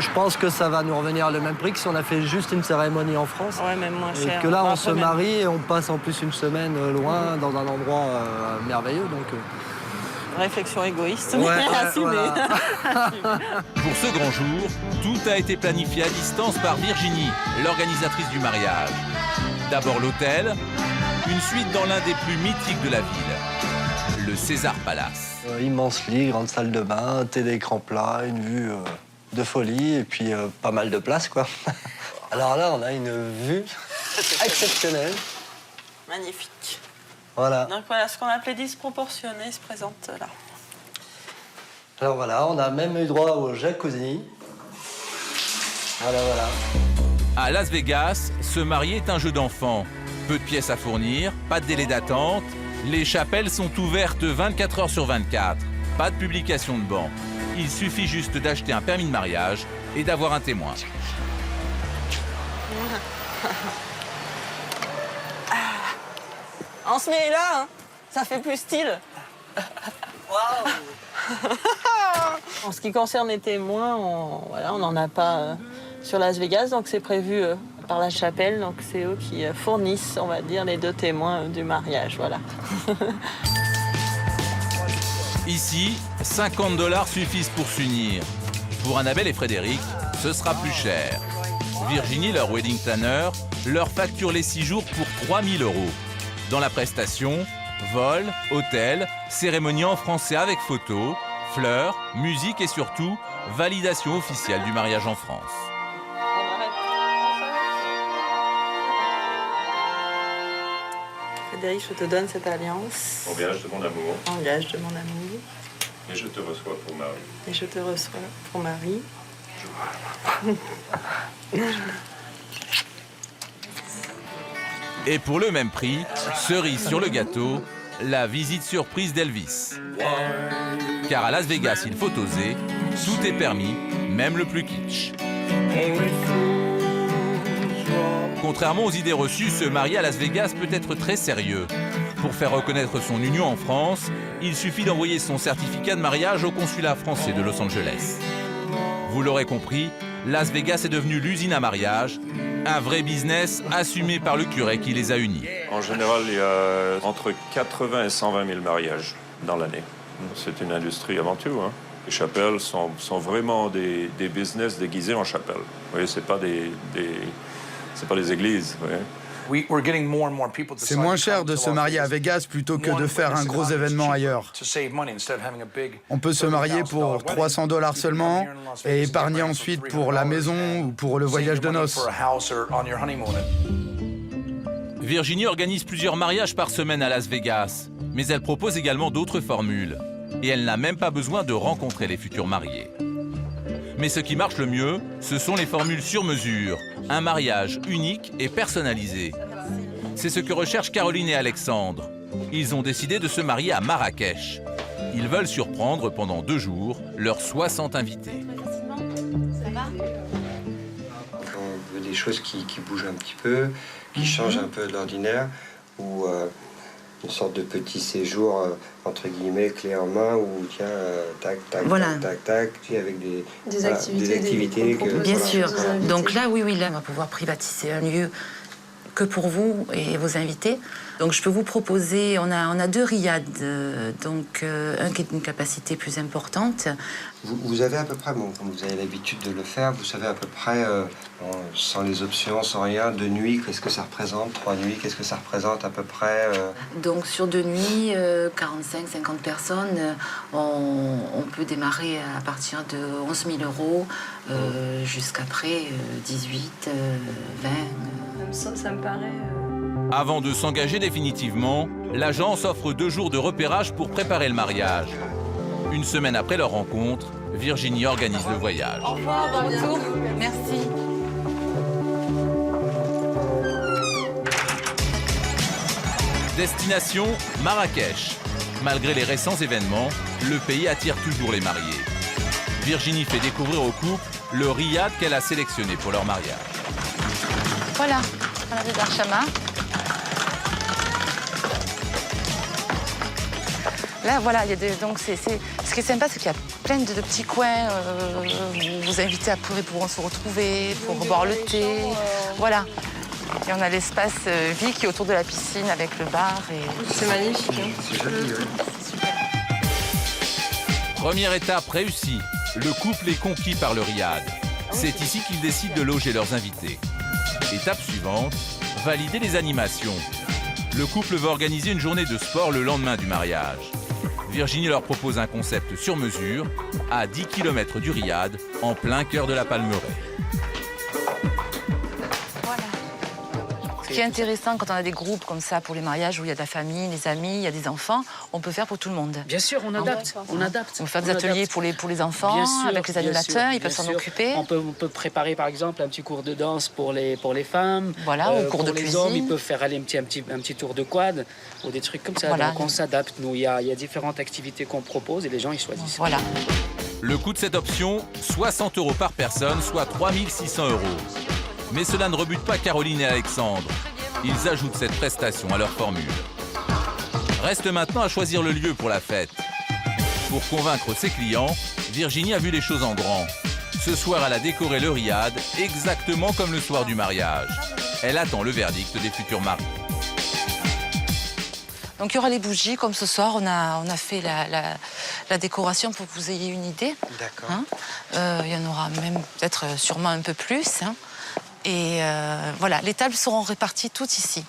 Je pense que ça va nous revenir le même prix que si on a fait juste une cérémonie en France. Ouais, même moins cher. Et que là, on se marie et on passe en plus une semaine loin, dans un endroit merveilleux, donc... Réflexion égoïste, ouais, mais assumée. Voilà. Pour ce grand jour, tout a été planifié à distance par Virginie, l'organisatrice du mariage. D'abord l'hôtel, une suite dans l'un des plus mythiques de la ville, le César Palace. Immense lit, grande salle de bain, thé d'écran plat, une vue de folie et puis pas mal de place, quoi. Alors là, on a une vue exceptionnelle. Magnifique. Voilà. Donc voilà, ce qu'on appelait disproportionné se présente là. Alors voilà, on a même eu droit au jacuzzi. Voilà. À Las Vegas, se marier est un jeu d'enfant. Peu de pièces à fournir, pas de délai d'attente. Les chapelles sont ouvertes 24 heures sur 24. Pas de publication de banc. Il suffit juste d'acheter un permis de mariage et d'avoir un témoin. On se met là, hein. Ça fait plus style. Waouh. En ce qui concerne les témoins, on n'en a pas sur Las Vegas, donc c'est prévu par la chapelle. Donc c'est eux qui fournissent, on va dire, les deux témoins du mariage, voilà. Ici, 50 $ suffisent pour s'unir. Pour Annabelle et Frédéric, ce sera plus cher. Virginie, leur wedding planner, leur facture les 6 jours pour 3 000 €. Dans la prestation, vol, hôtel, cérémonie en français avec photo, fleurs, musique et surtout, validation officielle du mariage en France. Frédéric, je te donne cette alliance. En gage de mon amour. En gage de mon amour. Et je te reçois pour mari. Et je te reçois pour mari. Et pour le même prix, cerise sur le gâteau, la visite surprise d'Elvis. Car à Las Vegas, il faut oser, tout est permis, même le plus kitsch. Contrairement aux idées reçues, se marier à Las Vegas peut être très sérieux. Pour faire reconnaître son union en France, il suffit d'envoyer son certificat de mariage au consulat français de Los Angeles. Vous l'aurez compris, Las Vegas est devenu l'usine à mariage, un vrai business assumé par le curé qui les a unis. En général, il y a entre 80 et 120 000 mariages dans l'année. C'est une industrie avant tout. Hein. Les chapelles sont vraiment des business déguisés en chapelles. Vous voyez, c'est pas des églises. Vous voyez. C'est moins cher de se marier à Vegas plutôt que de faire un gros événement ailleurs. On peut se marier pour 300 $ seulement et épargner ensuite pour la maison ou pour le voyage de noces. Virginie organise plusieurs mariages par semaine à Las Vegas, mais elle propose également d'autres formules. Et elle n'a même pas besoin de rencontrer les futurs mariés. Mais ce qui marche le mieux, ce sont les formules sur mesure, un mariage unique et personnalisé. C'est ce que recherchent Caroline et Alexandre. Ils ont décidé de se marier à Marrakech. Ils veulent surprendre pendant 2 jours leurs 60 invités. On veut des choses qui bougent un petit peu, qui changent un peu de l'ordinaire, ou une sorte de petit séjour, entre guillemets, clé en main, où tiens, tac, tac, voilà. tac, tac, tac, puis avec des activités que, bien voilà. sûr. Donc là, oui, là, on va pouvoir privatiser un lieu que pour vous et vos invités. Donc je peux vous proposer, on a 2 riads, donc un qui a une capacité plus importante. Vous avez à peu près, bon, comme vous avez l'habitude de le faire, vous savez à peu près, sans les options, sans rien, 2 nuits, qu'est-ce que ça représente, 3 nuits, qu'est-ce que ça représente à peu près Donc sur 2 nuits, 45-50 personnes, on peut démarrer à partir de 11 000 € jusqu'après 18, 20. Ça me paraît... Avant de s'engager définitivement, l'agence offre 2 jours de repérage pour préparer le mariage. Une semaine après leur rencontre, Virginie organise le voyage. Au revoir, bon retour. Merci. Destination Marrakech. Malgré les récents événements, le pays attire toujours les mariés. Virginie fait découvrir au couple le riad qu'elle a sélectionné pour leur mariage. Voilà, on a des Darchama. Là, voilà, il y a donc ce qui est sympa, c'est qu'il y a plein de petits coins. Vous invitez à pourront se retrouver pour boire le thé. Voilà. Et on a l'espace vie qui est autour de la piscine avec le bar. C'est magnifique. Hein. C'est joli, oui. Première étape réussie. Le couple est conquis par le riad. C'est ici qu'ils décident de loger leurs invités. Étape suivante, valider les animations. Le couple va organiser une journée de sport le lendemain du mariage. Virginie leur propose un concept sur mesure, à 10 km du riad, en plein cœur de la Palmeraie. Ce qui est intéressant quand on a des groupes comme ça pour les mariages où il y a de la famille, des amis, il y a des enfants, on peut faire pour tout le monde. Bien sûr, on adapte. On peut faire des ateliers pour les enfants, bien sûr, avec les animateurs, ils peuvent s'en occuper. On peut préparer par exemple un petit cours de danse pour les femmes. Voilà, ou cours de cuisine. Les hommes, ils peuvent faire aller un petit tour de quad ou des trucs comme ça. Voilà. Donc on s'adapte. Nous, il y a différentes activités qu'on propose et les gens ils choisissent. Voilà. Le coût de cette option, 60 € par personne, soit 3 600 €. Mais cela ne rebute pas Caroline et Alexandre. Ils ajoutent cette prestation à leur formule. Reste maintenant à choisir le lieu pour la fête. Pour convaincre ses clients, Virginie a vu les choses en grand. Ce soir, elle a décoré le riad exactement comme le soir du mariage. Elle attend le verdict des futurs maris. Donc il y aura les bougies, comme ce soir, on a fait la décoration pour que vous ayez une idée. D'accord. Il y en aura même peut-être sûrement un peu plus. Et voilà, les tables seront réparties toutes ici.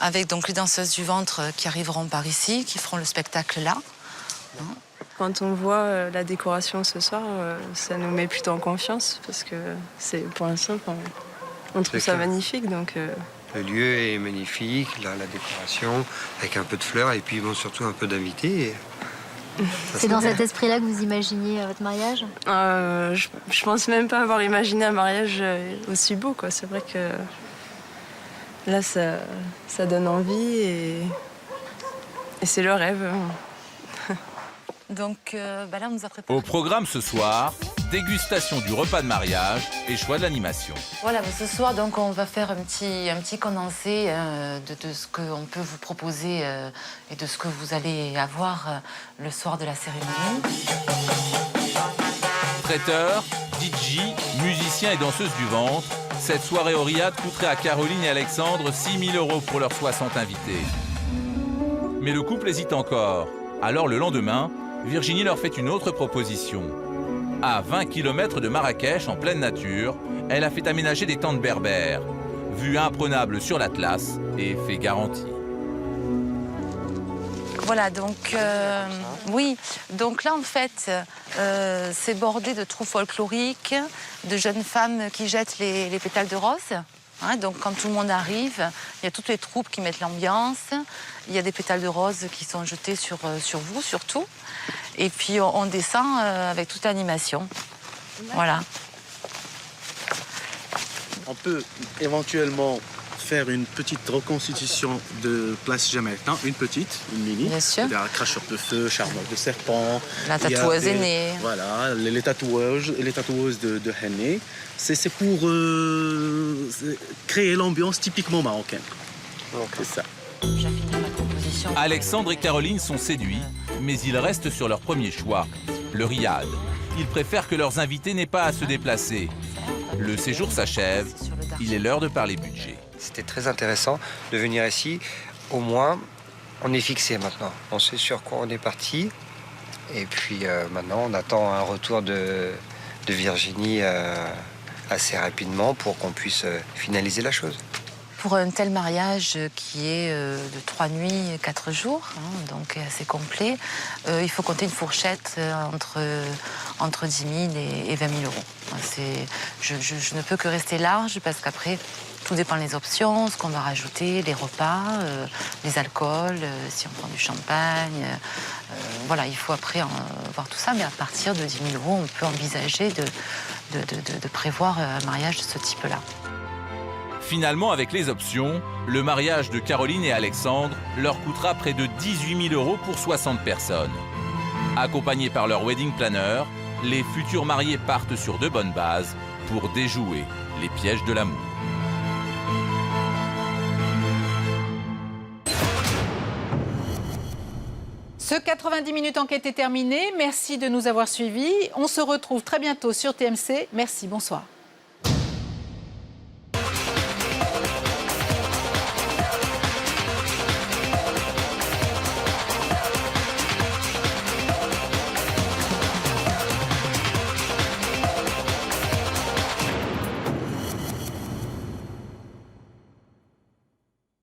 Avec donc les danseuses du ventre qui arriveront par ici, qui feront le spectacle là. Quand on voit la décoration ce soir, ça nous met plutôt en confiance parce que pour l'instant, on trouve ça magnifique. Donc, Le lieu est magnifique, là, la décoration, avec un peu de fleurs et puis bon, surtout un peu d'invités. C'est dans cet esprit-là que vous imaginiez votre mariage? Je pense même pas avoir imaginé un mariage aussi beau, quoi. C'est vrai que là, ça donne envie et c'est le rêve. Donc là, on nous a préparé. Au programme ce soir, dégustation du repas de mariage et choix de l'animation. Voilà, ce soir, donc, on va faire un petit condensé de ce qu'on peut vous proposer et de ce que vous allez avoir le soir de la cérémonie. Traiteurs, DJ, musiciens et danseuses du ventre, cette soirée au Riad coûterait à Caroline et Alexandre 6 000 € pour leurs 60 invités. Mais le couple hésite encore. Alors le lendemain, Virginie leur fait une autre proposition. À 20 km de Marrakech, en pleine nature, elle a fait aménager des tentes berbères. Vue imprenable sur l'Atlas et fait garantie. Voilà, donc, oui. Donc là, en fait, c'est bordé de trous folkloriques, de jeunes femmes qui jettent les pétales de rose. Donc quand tout le monde arrive, il y a toutes les troupes qui mettent l'ambiance. Il y a des pétales de rose qui sont jetés sur vous, surtout. Et puis on descend avec toute l'animation. Voilà. On peut éventuellement faire une petite reconstitution de Place Jemertin, une mini. Bien sûr. Il y a cracheur de feu, charmeur de serpent. La tatoueuse aînée. Voilà, les tatoueuses de Henné. C'est pour créer l'ambiance typiquement marocaine. C'est ça. Alexandre et Caroline sont séduits, mais ils restent sur leur premier choix, le Riad. Ils préfèrent que leurs invités n'aient pas à se déplacer. Le séjour s'achève, il est l'heure de parler budget. C'était très intéressant de venir ici. Au moins, on est fixé maintenant. On sait sur quoi on est parti. Et puis maintenant, on attend un retour de Virginie assez rapidement pour qu'on puisse finaliser la chose. Pour un tel mariage qui est de 3 nuits, 4 jours, donc assez complet, il faut compter une fourchette entre 10 000 et 20 000 €. Je ne peux que rester large parce qu'après, tout dépend des options, ce qu'on va rajouter, les repas, les alcools, si on prend du champagne. Voilà, il faut après voir tout ça, mais à partir de 10 000 €, on peut envisager de prévoir un mariage de ce type-là. Finalement, avec les options, le mariage de Caroline et Alexandre leur coûtera près de 18 000 € pour 60 personnes. Accompagnés par leur wedding planner, les futurs mariés partent sur de bonnes bases pour déjouer les pièges de l'amour. Ce 90 minutes enquête est terminé. Merci de nous avoir suivis. On se retrouve très bientôt sur TMC. Merci, bonsoir.